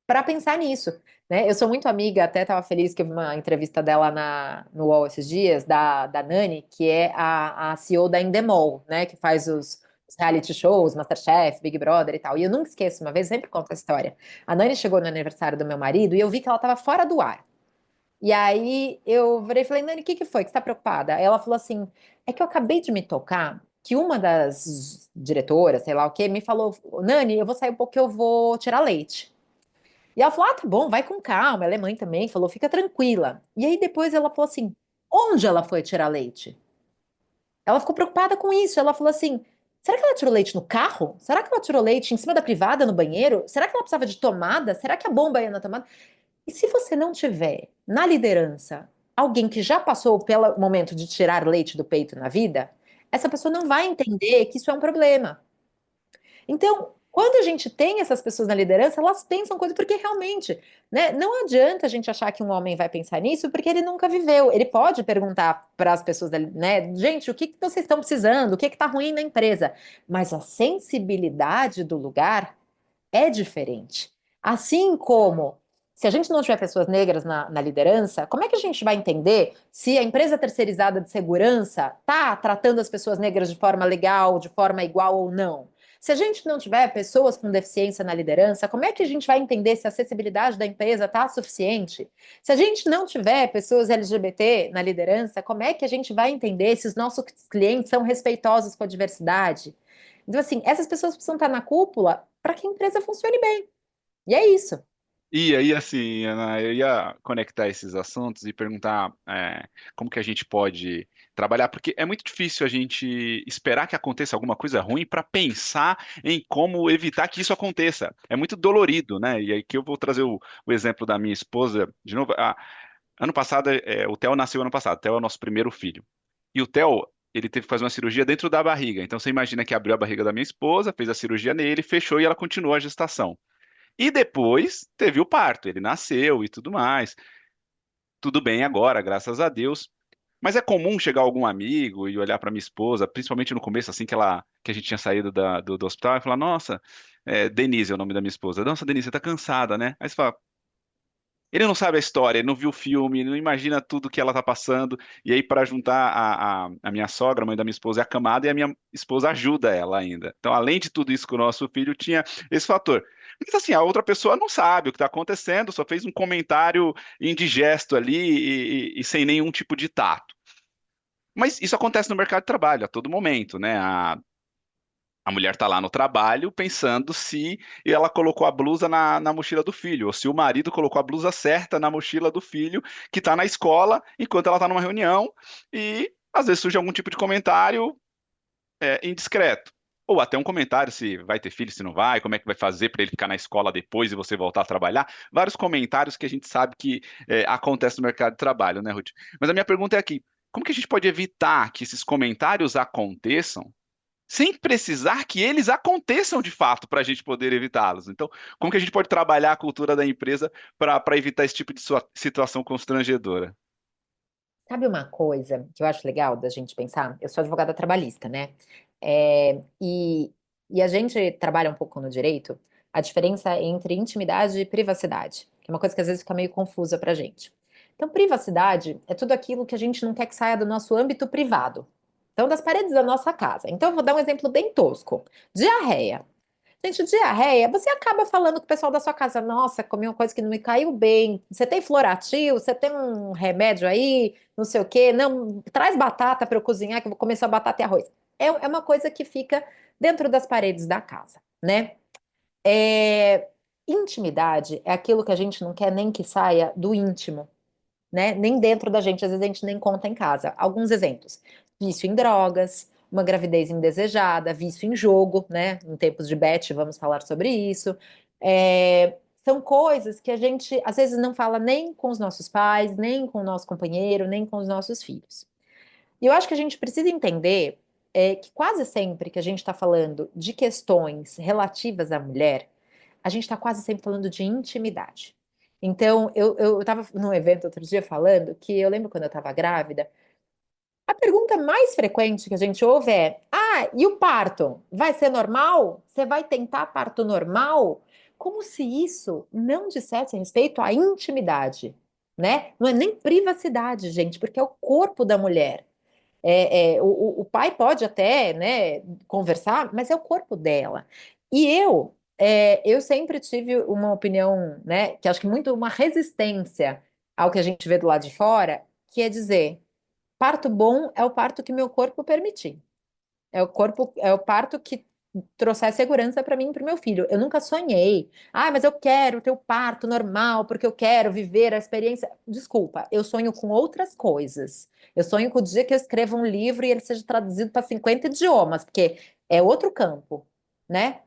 para pensar nisso, né? Eu sou muito amiga, até estava feliz que eu vi uma entrevista dela no UOL esses dias, da Nani, que é a CEO da Endemol, né? Que faz os reality shows, MasterChef, Big Brother e tal. E eu nunca esqueço, uma vez, eu sempre conto a história. A Nani chegou no aniversário do meu marido e eu vi que ela estava fora do ar. E aí eu virei e falei, Nani, o que que foi? Que você está preocupada? Aí ela falou assim: é que eu acabei de me tocar que uma das diretoras, sei lá o quê, me falou, Nani, eu vou sair um pouco que eu vou tirar leite. E ela falou: ah, tá bom, vai com calma. Ela é mãe também, falou: fica tranquila. E aí depois ela falou assim: onde ela foi tirar leite? Ela ficou preocupada com isso. Ela falou assim: será que ela tirou leite no carro? Será que ela tirou leite em cima da privada no banheiro? Será que ela precisava de tomada? Será que a bomba ia na tomada? E se você não tiver na liderança alguém que já passou pelo momento de tirar leite do peito na vida, essa pessoa não vai entender que isso é um problema. Então, quando a gente tem essas pessoas na liderança, elas pensam coisas, porque realmente, né, não adianta a gente achar que um homem vai pensar nisso, porque ele nunca viveu. Ele pode perguntar para as pessoas, né, gente, o que que vocês estão precisando? O que que está ruim na empresa? Mas a sensibilidade do lugar é diferente. Assim como, se a gente não tiver pessoas negras na liderança, como é que a gente vai entender se a empresa terceirizada de segurança está tratando as pessoas negras de forma legal, de forma igual ou não? Se a gente não tiver pessoas com deficiência na liderança, como é que a gente vai entender se a acessibilidade da empresa está suficiente? Se a gente não tiver pessoas LGBT na liderança, como é que a gente vai entender se os nossos clientes são respeitosos com a diversidade? Então, assim, essas pessoas precisam estar na cúpula para que a empresa funcione bem. E é isso. E aí, assim, Ana, eu ia conectar esses assuntos e perguntar como que a gente pode trabalhar, porque é muito difícil a gente esperar que aconteça alguma coisa ruim para pensar em como evitar que isso aconteça. É muito dolorido, né? E aí que eu vou trazer o exemplo da minha esposa, de novo. Ano passado, o Theo nasceu ano passado, o Theo é o nosso primeiro filho. E o Theo, ele teve que fazer uma cirurgia dentro da barriga. Então você imagina que abriu a barriga da minha esposa, fez a cirurgia nele, fechou e ela continuou a gestação. E depois teve o parto, ele nasceu e tudo mais. Tudo bem agora, graças a Deus. Mas é comum chegar algum amigo e olhar para minha esposa, principalmente no começo, assim que a gente tinha saído do hospital, e falar: Nossa, Denise é o nome da minha esposa. Nossa, Denise, você tá cansada, né? Aí você fala: ele não sabe a história, ele não viu o filme, não imagina tudo que ela tá passando. E aí, para juntar a minha sogra, a mãe da minha esposa, é acamada e a minha esposa ajuda ela ainda. Então, além de tudo isso com o nosso filho, tinha esse fator. Mas assim, a outra pessoa não sabe o que está acontecendo, só fez um comentário indigesto ali e sem nenhum tipo de tato. Mas isso acontece no mercado de trabalho a todo momento, né? A mulher está lá no trabalho pensando se ela colocou a blusa na mochila do filho, ou se o marido colocou a blusa certa na mochila do filho que está na escola enquanto ela está numa reunião e às vezes surge algum tipo de comentário indiscreto. Ou até um comentário se vai ter filho, se não vai, como é que vai fazer para ele ficar na escola depois e você voltar a trabalhar. Vários comentários que a gente sabe que acontece no mercado de trabalho, né, Ruth? Mas a minha pergunta é aqui: como que a gente pode evitar que esses comentários aconteçam sem precisar que eles aconteçam de fato para a gente poder evitá-los? Então, como que a gente pode trabalhar a cultura da empresa para evitar esse tipo de situação constrangedora? Sabe uma coisa que eu acho legal da gente pensar? Eu sou advogada trabalhista, né? É, e a gente trabalha um pouco no direito, a diferença entre intimidade e privacidade, que é uma coisa que às vezes fica meio confusa pra gente. Então, privacidade é tudo aquilo que a gente não quer que saia do nosso âmbito privado. Então, das paredes da nossa casa. Então, eu vou dar um exemplo bem tosco. Diarreia. Gente, diarreia, você acaba falando com o pessoal da sua casa, nossa, comi uma coisa que não me caiu bem. Você tem Floratil? Você tem um remédio aí? Não sei o quê. Não, traz batata para eu cozinhar, que eu vou comer só batata e arroz. É uma coisa que fica dentro das paredes da casa, né? É, intimidade é aquilo que a gente não quer nem que saia do íntimo, né? Nem dentro da gente, às vezes a gente nem conta em casa. Alguns exemplos: vício em drogas, uma gravidez indesejada, vício em jogo, né? Em tempos de bet, vamos falar sobre isso. São coisas que a gente às vezes não fala nem com os nossos pais, nem com o nosso companheiro, nem com os nossos filhos. E eu acho que a gente precisa entender que quase sempre que a gente está falando de questões relativas à mulher, a gente está quase sempre falando de intimidade. Então, eu estava num evento outro dia falando que eu lembro quando eu estava grávida, a pergunta mais frequente que a gente ouve é: ah, e o parto? Vai ser normal? Você vai tentar parto normal? Como se isso não dissesse respeito à intimidade, né? Não é nem privacidade, gente, porque é o corpo da mulher. O pai pode até, né, conversar, mas é o corpo dela. E eu sempre tive uma opinião, né, que acho que muito uma resistência ao que a gente vê do lado de fora, que é dizer, parto bom é o parto que meu corpo permitir. É o parto que trouxer segurança para mim e para o meu filho. Eu nunca sonhei. Ah, mas eu quero ter o parto normal porque eu quero viver a experiência. Desculpa, eu sonho com outras coisas. Eu sonho com o dia que eu escreva um livro e ele seja traduzido para 50 idiomas, porque é outro campo, né?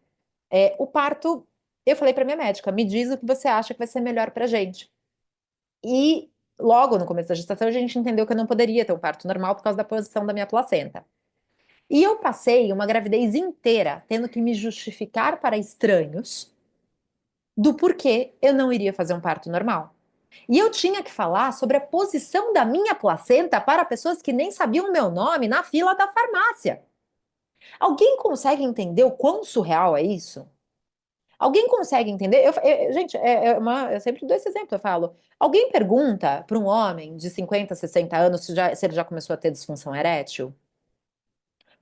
O parto, eu falei para minha médica, me diz o que você acha que vai ser melhor para gente. E logo no começo da gestação a gente entendeu que eu não poderia ter um parto normal por causa da posição da minha placenta. E eu passei uma gravidez inteira tendo que me justificar para estranhos do porquê eu não iria fazer um parto normal. E eu tinha que falar sobre a posição da minha placenta para pessoas que nem sabiam o meu nome na fila da farmácia. Alguém consegue entender o quão surreal é isso? Alguém consegue entender? Gente, eu sempre dou esse exemplo. Eu falo: alguém pergunta para um homem de 50, 60 anos se ele já começou a ter disfunção erétil?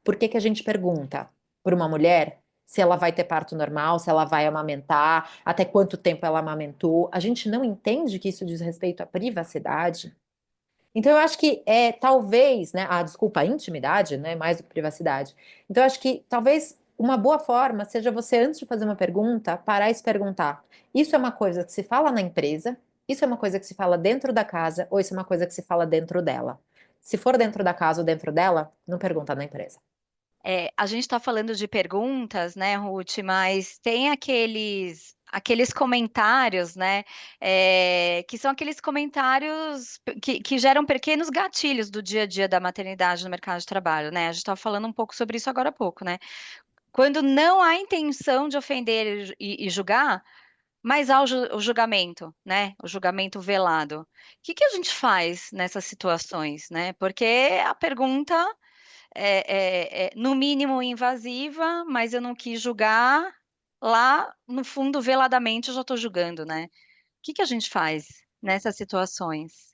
Por que que a gente pergunta para uma mulher se ela vai ter parto normal, se ela vai amamentar, até quanto tempo ela amamentou? A gente não entende que isso diz respeito à privacidade. Então, eu acho que talvez, né, desculpa, a intimidade, né, mais do que privacidade. Então, eu acho que talvez uma boa forma seja você, antes de fazer uma pergunta, parar e se perguntar: isso é uma coisa que se fala na empresa? Isso é uma coisa que se fala dentro da casa? Ou isso é uma coisa que se fala dentro dela? Se for dentro da casa ou dentro dela, não pergunta na empresa. A gente está falando de perguntas, né, Ruth, mas tem aqueles comentários, né, que são aqueles comentários que geram pequenos gatilhos do dia a dia da maternidade no mercado de trabalho, né? A gente estava falando um pouco sobre isso agora há pouco, né? Quando não há intenção de ofender e julgar, mas há o julgamento, né? O julgamento velado. O que que a gente faz nessas situações, né? Porque a pergunta no mínimo invasiva, mas eu não quis julgar. Lá, no fundo, veladamente, eu já estou julgando, né? O que que a gente faz nessas situações?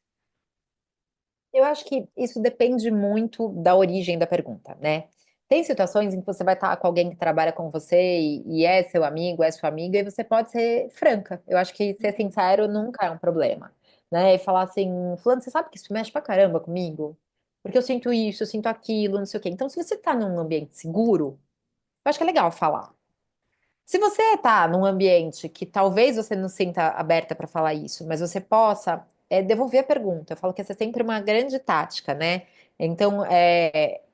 Eu acho que isso depende muito da origem da pergunta, né? Tem situações em que você vai estar com alguém que trabalha com você e é seu amigo, é sua amiga, e você pode ser franca. Eu acho que ser sincero nunca é um problema, né? E falar assim: fulano, você sabe que isso mexe pra caramba comigo? Porque eu sinto isso, eu sinto aquilo, não sei o quê. Então, se você tá num ambiente seguro, eu acho que é legal falar. Se você está num ambiente que talvez você não sinta aberta para falar isso, mas você possa devolver a pergunta. Eu falo que essa é sempre uma grande tática, né? Então,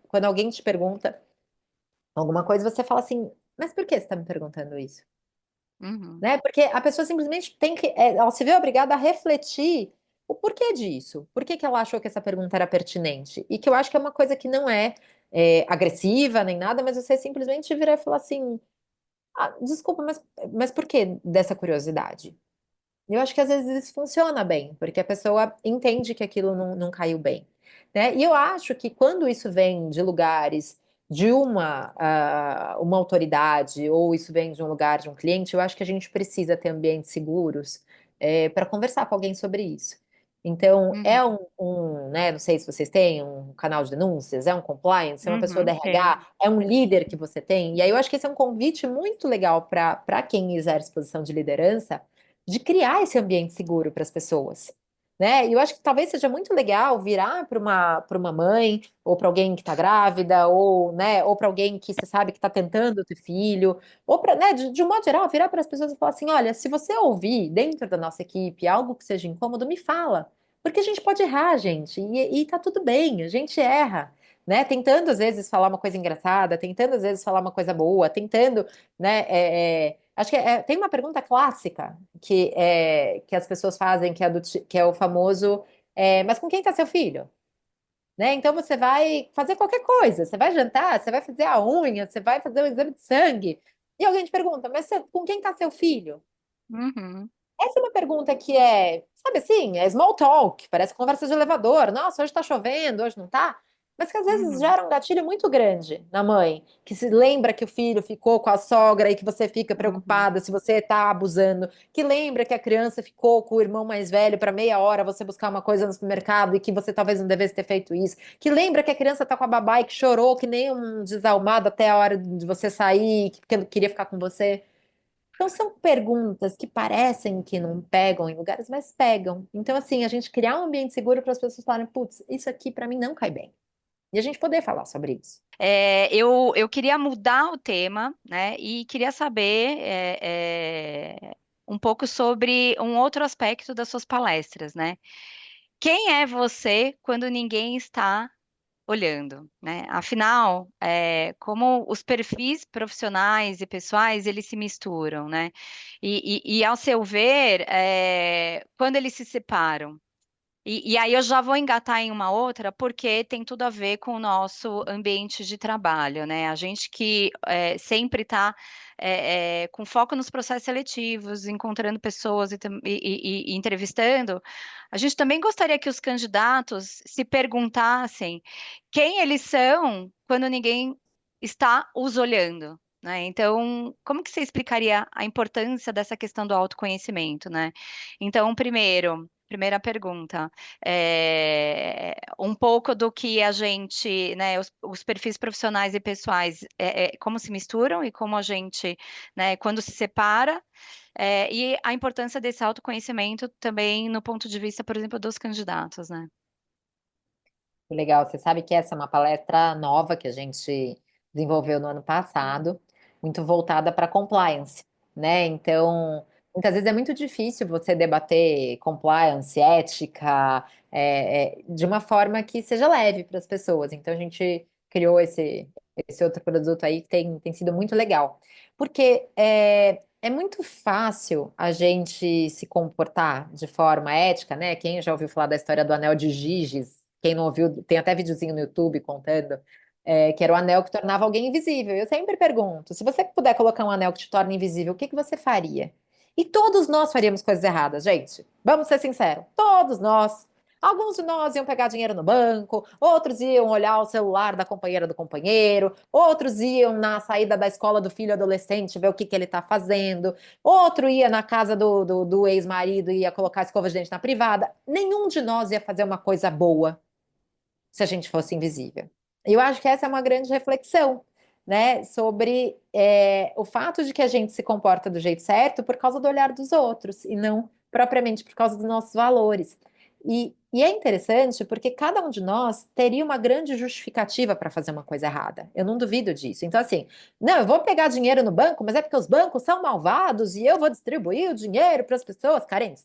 quando alguém te pergunta alguma coisa, você fala assim, mas por que você está me perguntando isso? Uhum, Né? Porque a pessoa simplesmente tem que, ela se vê obrigada a refletir o porquê disso, por que que ela achou que essa pergunta era pertinente, e que eu acho que é uma coisa que não é agressiva nem nada, mas você simplesmente virar e falar assim, desculpa, mas por que dessa curiosidade? Eu acho que às vezes isso funciona bem, porque a pessoa entende que aquilo não caiu bem, né? E eu acho que quando isso vem de lugares de uma autoridade, ou isso vem de um lugar de um cliente, eu acho que a gente precisa ter ambientes seguros para conversar com alguém sobre isso. Então, uhum, né, não sei se vocês têm um canal de denúncias, é um compliance, é uma pessoa da tem. RH, é um líder que você tem, e aí eu acho que esse é um convite muito legal para quem exerce posição de liderança, de criar esse ambiente seguro para as pessoas, né? E eu acho que talvez seja muito legal virar para uma mãe, ou para alguém que está grávida, ou, né, ou para alguém que você sabe que está tentando ter filho, ou para, né, de um modo geral, virar para as pessoas e falar assim: olha, se você ouvir dentro da nossa equipe algo que seja incômodo, me fala. Porque a gente pode errar, gente, e tá tudo bem, a gente erra, né? Tentando às vezes falar uma coisa engraçada, tentando às vezes falar uma coisa boa, tentando, né? Acho que tem uma pergunta clássica que as pessoas fazem, que é o famoso, mas com quem está seu filho? Né? Então você vai fazer qualquer coisa, você vai jantar, você vai fazer a unha, você vai fazer um exame de sangue, e alguém te pergunta, mas com quem está seu filho? Uhum, Essa é uma pergunta que sabe assim, é small talk, parece conversa de elevador. Nossa, hoje tá chovendo, hoje não tá. Mas que às vezes uhum, gera um gatilho muito grande na mãe, que se lembra que o filho ficou com a sogra e que você fica uhum, preocupada se você tá abusando, que lembra que a criança ficou com o irmão mais velho para meia hora você buscar uma coisa no supermercado e que você talvez não devesse ter feito isso, que lembra que a criança tá com a babá e que chorou que nem um desalmado até a hora de você sair, que queria ficar com você. Então, são perguntas que parecem que não pegam em lugares, mas pegam. Então, assim, a gente criar um ambiente seguro para as pessoas falarem, putz, isso aqui para mim não cai bem. E a gente poder falar sobre isso. eu queria mudar o tema, né? E queria saber um pouco sobre um outro aspecto das suas palestras, né? Quem é você quando ninguém está olhando, né? Afinal, como os perfis profissionais e pessoais, eles se misturam, né? E ao seu ver, quando eles se separam? E aí eu já vou engatar em uma outra, porque tem tudo a ver com o nosso ambiente de trabalho, né? A gente que sempre está com foco nos processos seletivos, encontrando pessoas e entrevistando, a gente também gostaria que os candidatos se perguntassem quem eles são quando ninguém está os olhando. Né? Então, como que você explicaria a importância dessa questão do autoconhecimento, né? Então, primeira pergunta um pouco do que a gente, né, os perfis profissionais e pessoais, como se misturam e como a gente, né, quando se separa, e a importância desse autoconhecimento também no ponto de vista, por exemplo, dos candidatos, né? Legal, você sabe que essa é uma palestra nova que a gente desenvolveu no ano passado, muito voltada para compliance, né? Então, muitas vezes é muito difícil você debater compliance, ética, de uma forma que seja leve para as pessoas. Então, a gente criou esse outro produto aí que tem sido muito legal. Porque é muito fácil a gente se comportar de forma ética, né? Quem já ouviu falar da história do anel de Giges? Quem não ouviu, tem até videozinho no YouTube contando, que era o anel que tornava alguém invisível. Eu sempre pergunto, se você puder colocar um anel que te torna invisível, o que que você faria? E todos nós faríamos coisas erradas, gente. Vamos ser sinceros, todos nós. Alguns de nós iam pegar dinheiro no banco, outros iam olhar o celular da companheira do companheiro, outros iam na saída da escola do filho adolescente ver o que que ele está fazendo, outro ia na casa do ex-marido e ia colocar escova de dente na privada. Nenhum de nós ia fazer uma coisa boa se a gente fosse invisível. E eu acho que essa é uma grande reflexão, né, sobre o fato de que a gente se comporta do jeito certo por causa do olhar dos outros e não propriamente por causa dos nossos valores. E E é interessante porque cada um de nós teria uma grande justificativa para fazer uma coisa errada. Eu não duvido disso. Então, assim, não, eu vou pegar dinheiro no banco, mas é porque os bancos são malvados e eu vou distribuir o dinheiro para as pessoas carentes.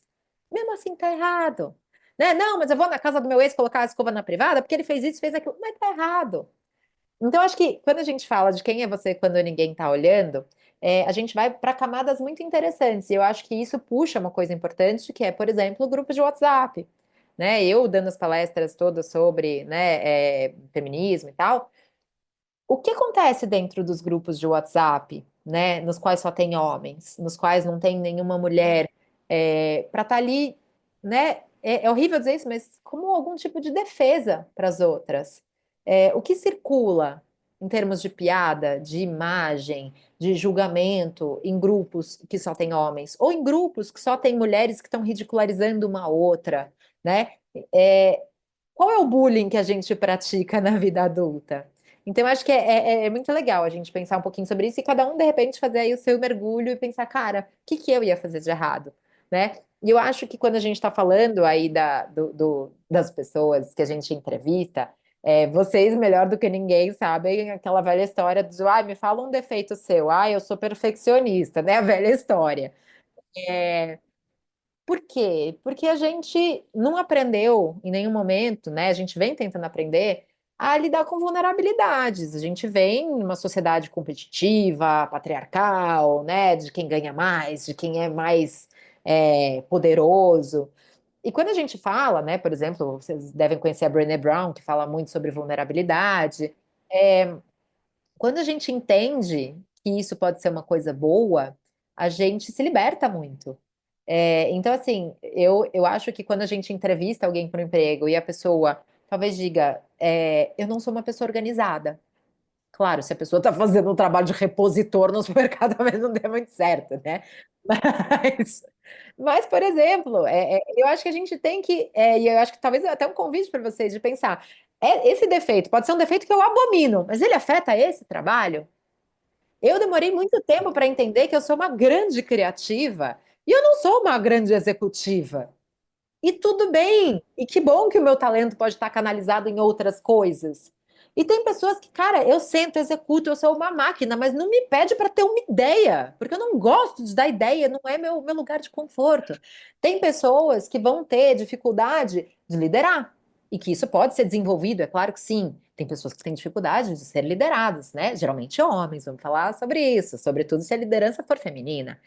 Mesmo assim, tá errado. Né? Não, mas eu vou na casa do meu ex colocar a escova na privada porque ele fez isso, fez aquilo. Mas tá errado. Então, acho que quando a gente fala de quem é você quando ninguém está olhando, a gente vai para camadas muito interessantes. E eu acho que isso puxa uma coisa importante, que é, por exemplo, o grupo de WhatsApp. Né? Eu dando as palestras todas sobre, né, feminismo e tal. O que acontece dentro dos grupos de WhatsApp, né, nos quais só tem homens, nos quais não tem nenhuma mulher, para estar ali, né? É horrível dizer isso, mas como algum tipo de defesa para as outras. O que circula em termos de piada, de imagem, de julgamento em grupos que só tem homens, ou em grupos que só tem mulheres que estão ridicularizando uma outra, né? É, qual é o bullying que a gente pratica na vida adulta? Então, eu acho que é muito legal a gente pensar um pouquinho sobre isso e cada um, de repente, fazer aí o seu mergulho e pensar, cara, o que que eu ia fazer de errado, né? E eu acho que quando a gente está falando aí das pessoas que a gente entrevista, vocês, melhor do que ninguém, sabem aquela velha história do, me fala um defeito seu, eu sou perfeccionista, né? A velha história. Por quê? Porque a gente não aprendeu em nenhum momento, né? A gente vem tentando aprender a lidar com vulnerabilidades. A gente vem numa sociedade competitiva, patriarcal, né? De quem ganha mais, de quem é mais poderoso. E quando a gente fala, né? Por exemplo, vocês devem conhecer a Brené Brown, que fala muito sobre vulnerabilidade. Quando a gente entende que isso pode ser uma coisa boa, a gente se liberta muito. Então, assim, eu acho que quando a gente entrevista alguém para um emprego e a pessoa talvez diga, eu não sou uma pessoa organizada. Claro, se a pessoa está fazendo um trabalho de repositor no supermercado, talvez não dê muito certo, né? Mas, por exemplo, eu acho que a gente tem que, e eu acho que talvez até um convite para vocês de pensar, esse defeito pode ser um defeito que eu abomino, mas ele afeta esse trabalho? Eu demorei muito tempo para entender que eu sou uma grande criativa e eu não sou uma grande executiva. E tudo bem. E que bom que o meu talento pode estar canalizado em outras coisas. E tem pessoas que, cara, eu sento, executo, eu sou uma máquina, mas não me pede para ter uma ideia, porque eu não gosto de dar ideia, não é meu lugar de conforto. Tem pessoas que vão ter dificuldade de liderar, e que isso pode ser desenvolvido, é claro que sim. Tem pessoas que têm dificuldade de ser lideradas, né? Geralmente homens, vamos falar sobre isso, sobretudo se a liderança for feminina.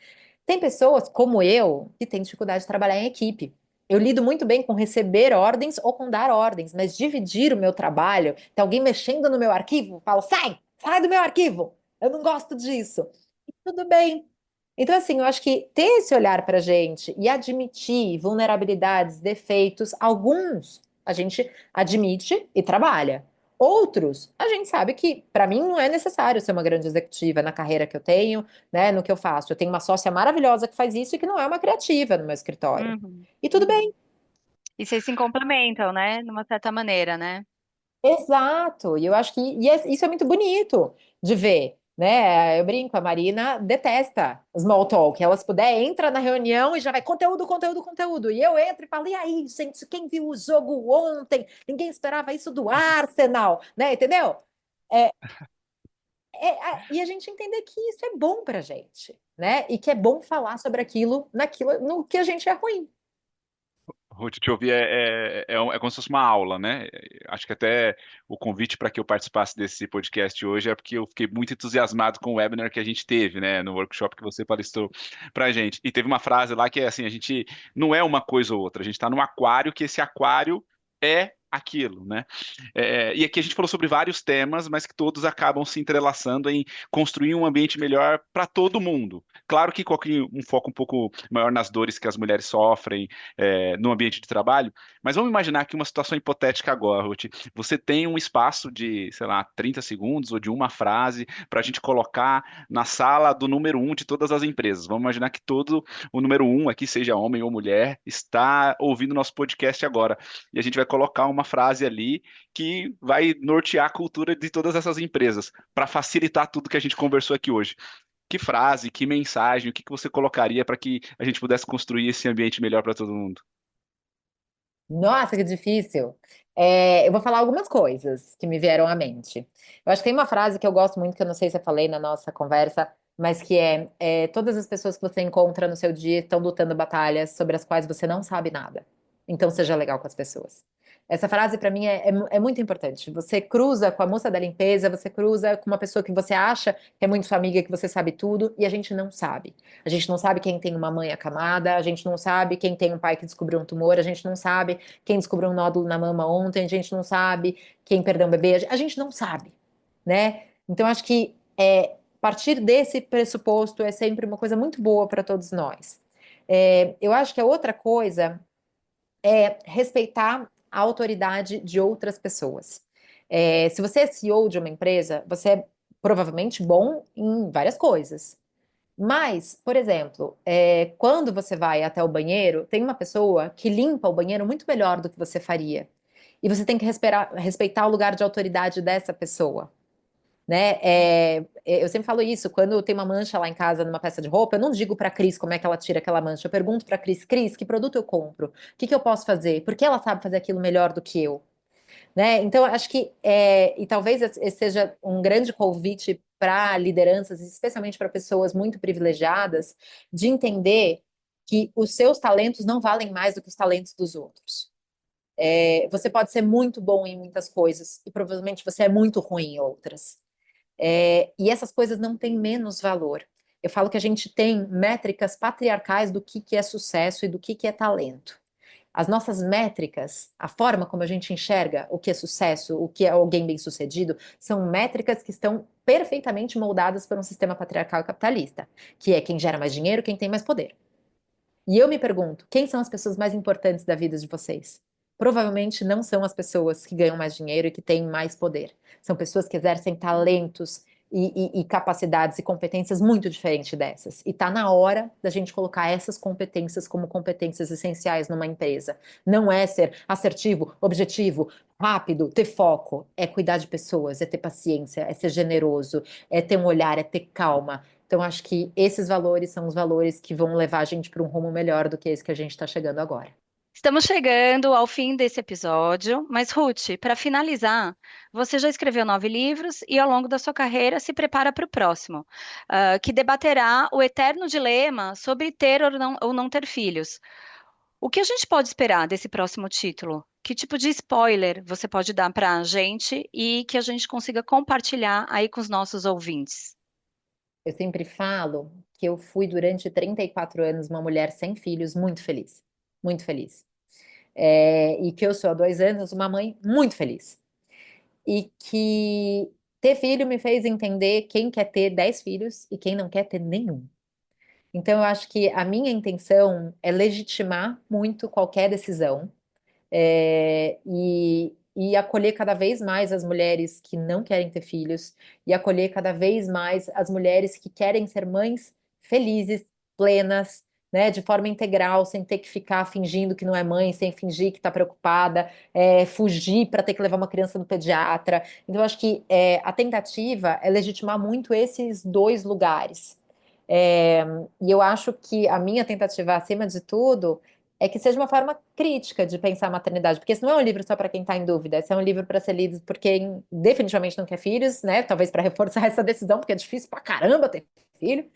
Tem pessoas, como eu, que têm dificuldade de trabalhar em equipe. Eu lido muito bem com receber ordens ou com dar ordens, mas dividir o meu trabalho, tem alguém mexendo no meu arquivo, eu falo, sai do meu arquivo, eu não gosto disso. E tudo bem. Então, assim, eu acho que ter esse olhar para a gente e admitir vulnerabilidades, defeitos, alguns a gente admite e trabalha. Outros, a gente sabe que, para mim, não é necessário ser uma grande executiva na carreira que eu tenho, né, no que eu faço. Eu tenho uma sócia maravilhosa que faz isso e que não é uma criativa no meu escritório. Uhum. E tudo bem. E vocês se complementam, né? De uma certa maneira, né? Exato. E eu acho que isso é muito bonito de ver, né? Eu brinco, a Marina detesta small talk. Ela, se puder, entra na reunião e já vai conteúdo, conteúdo, conteúdo. E eu entro e falo, e aí, gente, quem viu o jogo ontem? Ninguém esperava isso do Arsenal, né? Entendeu? É, e a gente entender que isso é bom pra gente, né? E que é bom falar sobre aquilo, naquilo, no que a gente é ruim. Ruth, te ouvir é como se fosse uma aula, né? Acho que até o convite para que eu participasse desse podcast hoje é porque eu fiquei muito entusiasmado com o webinar que a gente teve, né? No workshop que você palestrou para a gente. E teve uma frase lá que é assim: a gente não é uma coisa ou outra, a gente está num aquário que esse aquário é aquilo, né? E aqui a gente falou sobre vários temas, mas que todos acabam se entrelaçando em construir um ambiente melhor para todo mundo. Claro que coloquei um foco um pouco maior nas dores que as mulheres sofrem no ambiente de trabalho, mas vamos imaginar aqui uma situação hipotética agora, Ruth. Você tem um espaço de, sei lá, 30 segundos ou de uma frase para a gente colocar na sala do número um de todas as empresas. Vamos imaginar que todo o número um aqui, seja homem ou mulher, está ouvindo nosso podcast agora. E a gente vai colocar uma frase ali que vai nortear a cultura de todas essas empresas, para facilitar tudo que a gente conversou aqui hoje. Que frase, que mensagem, o que que você colocaria para que a gente pudesse construir esse ambiente melhor para todo mundo? Nossa, que difícil. Eu vou falar algumas coisas que me vieram à mente. Eu acho que tem uma frase que eu gosto muito, que eu não sei se eu falei na nossa conversa, mas que todas as pessoas que você encontra no seu dia estão lutando batalhas sobre as quais você não sabe nada. Então seja legal com as pessoas. Essa frase para mim é muito importante. Você cruza com a moça da limpeza, você cruza com uma pessoa que você acha que é muito sua amiga, que você sabe tudo, e a gente não sabe. A gente não sabe quem tem uma mãe acamada, a gente não sabe quem tem um pai que descobriu um tumor, a gente não sabe quem descobriu um nódulo na mama ontem, a gente não sabe quem perdeu um bebê, a gente não sabe, né? Então, acho que partir desse pressuposto é sempre uma coisa muito boa para todos nós. Eu acho que a outra coisa é respeitar a autoridade de outras pessoas. Se você é CEO de uma empresa, você é provavelmente bom em várias coisas. Mas, por exemplo, quando você vai até o banheiro, tem uma pessoa que limpa o banheiro muito melhor do que você faria. E você tem que respeitar o lugar de autoridade dessa pessoa, né? Eu sempre falo isso, quando tem uma mancha lá em casa numa peça de roupa, eu não digo para a Cris como é que ela tira aquela mancha. Eu pergunto para a Cris, Cris, que produto eu compro? O que que eu posso fazer? Por que ela sabe fazer aquilo melhor do que eu? Né? Então, acho que, e talvez esse seja um grande convite para lideranças, especialmente para pessoas muito privilegiadas, de entender que os seus talentos não valem mais do que os talentos dos outros. Você pode ser muito bom em muitas coisas e provavelmente você é muito ruim em outras. E essas coisas não têm menos valor. Eu falo que a gente tem métricas patriarcais do que é sucesso e do que é talento. As nossas métricas, a forma como a gente enxerga o que é sucesso, o que é alguém bem-sucedido, são métricas que estão perfeitamente moldadas por um sistema patriarcal e capitalista, que é quem gera mais dinheiro, quem tem mais poder. E eu me pergunto, quem são as pessoas mais importantes da vida de vocês? Provavelmente não são as pessoas que ganham mais dinheiro e que têm mais poder. São pessoas que exercem talentos e capacidades e competências muito diferentes dessas. E está na hora da gente colocar essas competências como competências essenciais numa empresa. Não é ser assertivo, objetivo, rápido, ter foco. É cuidar de pessoas, é ter paciência, é ser generoso, é ter um olhar, é ter calma. Então, acho que esses valores são os valores que vão levar a gente para um rumo melhor do que esse que a gente está chegando agora. Estamos chegando ao fim desse episódio, mas Ruth, para finalizar, você já escreveu 9 livros e ao longo da sua carreira se prepara para o próximo, que debaterá o eterno dilema sobre ter ou não ter filhos. O que a gente pode esperar desse próximo título? Que tipo de spoiler você pode dar para a gente e que a gente consiga compartilhar aí com os nossos ouvintes? Eu sempre falo que eu fui durante 34 anos uma mulher sem filhos, muito feliz. Muito feliz. E que eu sou há 2 anos uma mãe muito feliz. E que ter filho me fez entender quem quer ter 10 filhos e quem não quer ter nenhum. Então, eu acho que a minha intenção é legitimar muito qualquer decisão, e acolher cada vez mais as mulheres que não querem ter filhos, e acolher cada vez mais as mulheres que querem ser mães felizes, plenas, né, de forma integral, sem ter que ficar fingindo que não é mãe, sem fingir que está preocupada, fugir para ter que levar uma criança no pediatra. Então, eu acho que a tentativa é legitimar muito esses dois lugares. É, e eu acho que a minha tentativa, acima de tudo, é que seja uma forma crítica de pensar a maternidade, porque esse não é um livro só para quem está em dúvida, esse é um livro para ser lido por quem definitivamente não quer filhos, né? Talvez para reforçar essa decisão, porque é difícil pra caramba ter filho.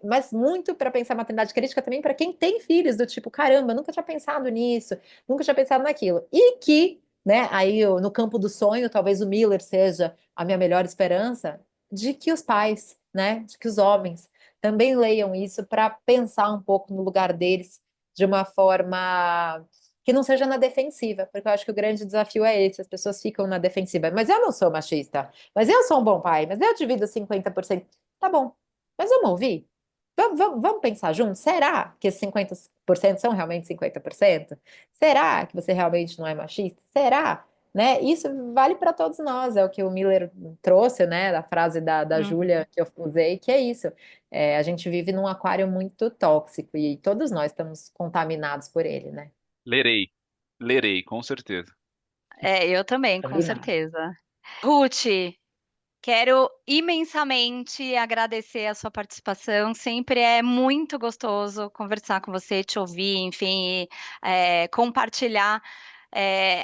Mas muito para pensar a maternidade crítica também para quem tem filhos, do tipo, caramba, nunca tinha pensado nisso, nunca tinha pensado naquilo. E que, né, aí no campo do sonho, talvez o Miller seja a minha melhor esperança de que os pais, né, de que os homens também leiam isso para pensar um pouco no lugar deles de uma forma que não seja na defensiva, porque eu acho que o grande desafio é esse, as pessoas ficam na defensiva. Mas eu não sou machista, mas eu sou um bom pai, mas eu divido 50%. Tá bom, mas vamos ouvir? Vamos pensar juntos? Será que esses 50% são realmente 50%? Será que você realmente não é machista? Será? Né? Isso vale para todos nós, é o que o Miller trouxe, né? Da frase da Uhum. Júlia que eu usei, que é isso. A gente vive num aquário muito tóxico e todos nós estamos contaminados por ele, né? Lerei, lerei, com certeza. Eu também, com Combinado. certeza. Ruth, Quero imensamente agradecer a sua participação. Sempre é muito gostoso conversar com você, te ouvir, enfim, e, compartilhar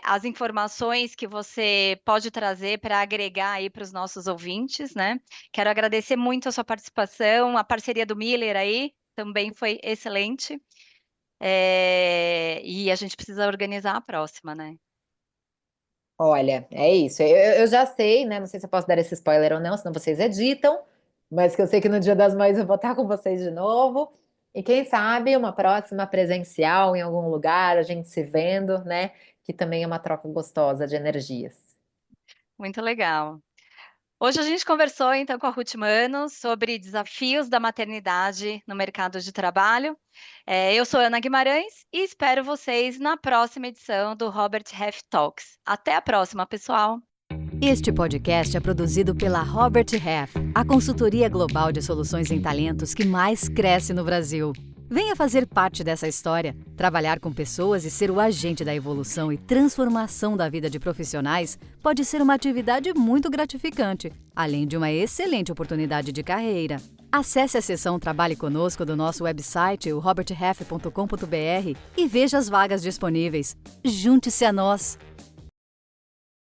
as informações que você pode trazer para agregar aí para os nossos ouvintes, né? Quero agradecer muito a sua participação, a parceria do Miller aí também foi excelente. E a gente precisa organizar a próxima, né? Olha, é isso. Eu já sei, né? Não sei se eu posso dar esse spoiler ou não, senão vocês editam, mas que eu sei que no Dia das Mães eu vou estar com vocês de novo. E quem sabe uma próxima presencial em algum lugar, a gente se vendo, né? Que também é uma troca gostosa de energias. Muito legal. Hoje a gente conversou então com a Ruth Mano sobre desafios da maternidade no mercado de trabalho. Eu sou Ana Guimarães e espero vocês na próxima edição do Robert Half Talks. Até a próxima, pessoal! Este podcast é produzido pela Robert Half, a consultoria global de soluções em talentos que mais cresce no Brasil. Venha fazer parte dessa história, trabalhar com pessoas e ser o agente da evolução e transformação da vida de profissionais pode ser uma atividade muito gratificante, além de uma excelente oportunidade de carreira. Acesse a seção Trabalhe Conosco do nosso website, o roberthalf.com.br, e veja as vagas disponíveis. Junte-se a nós!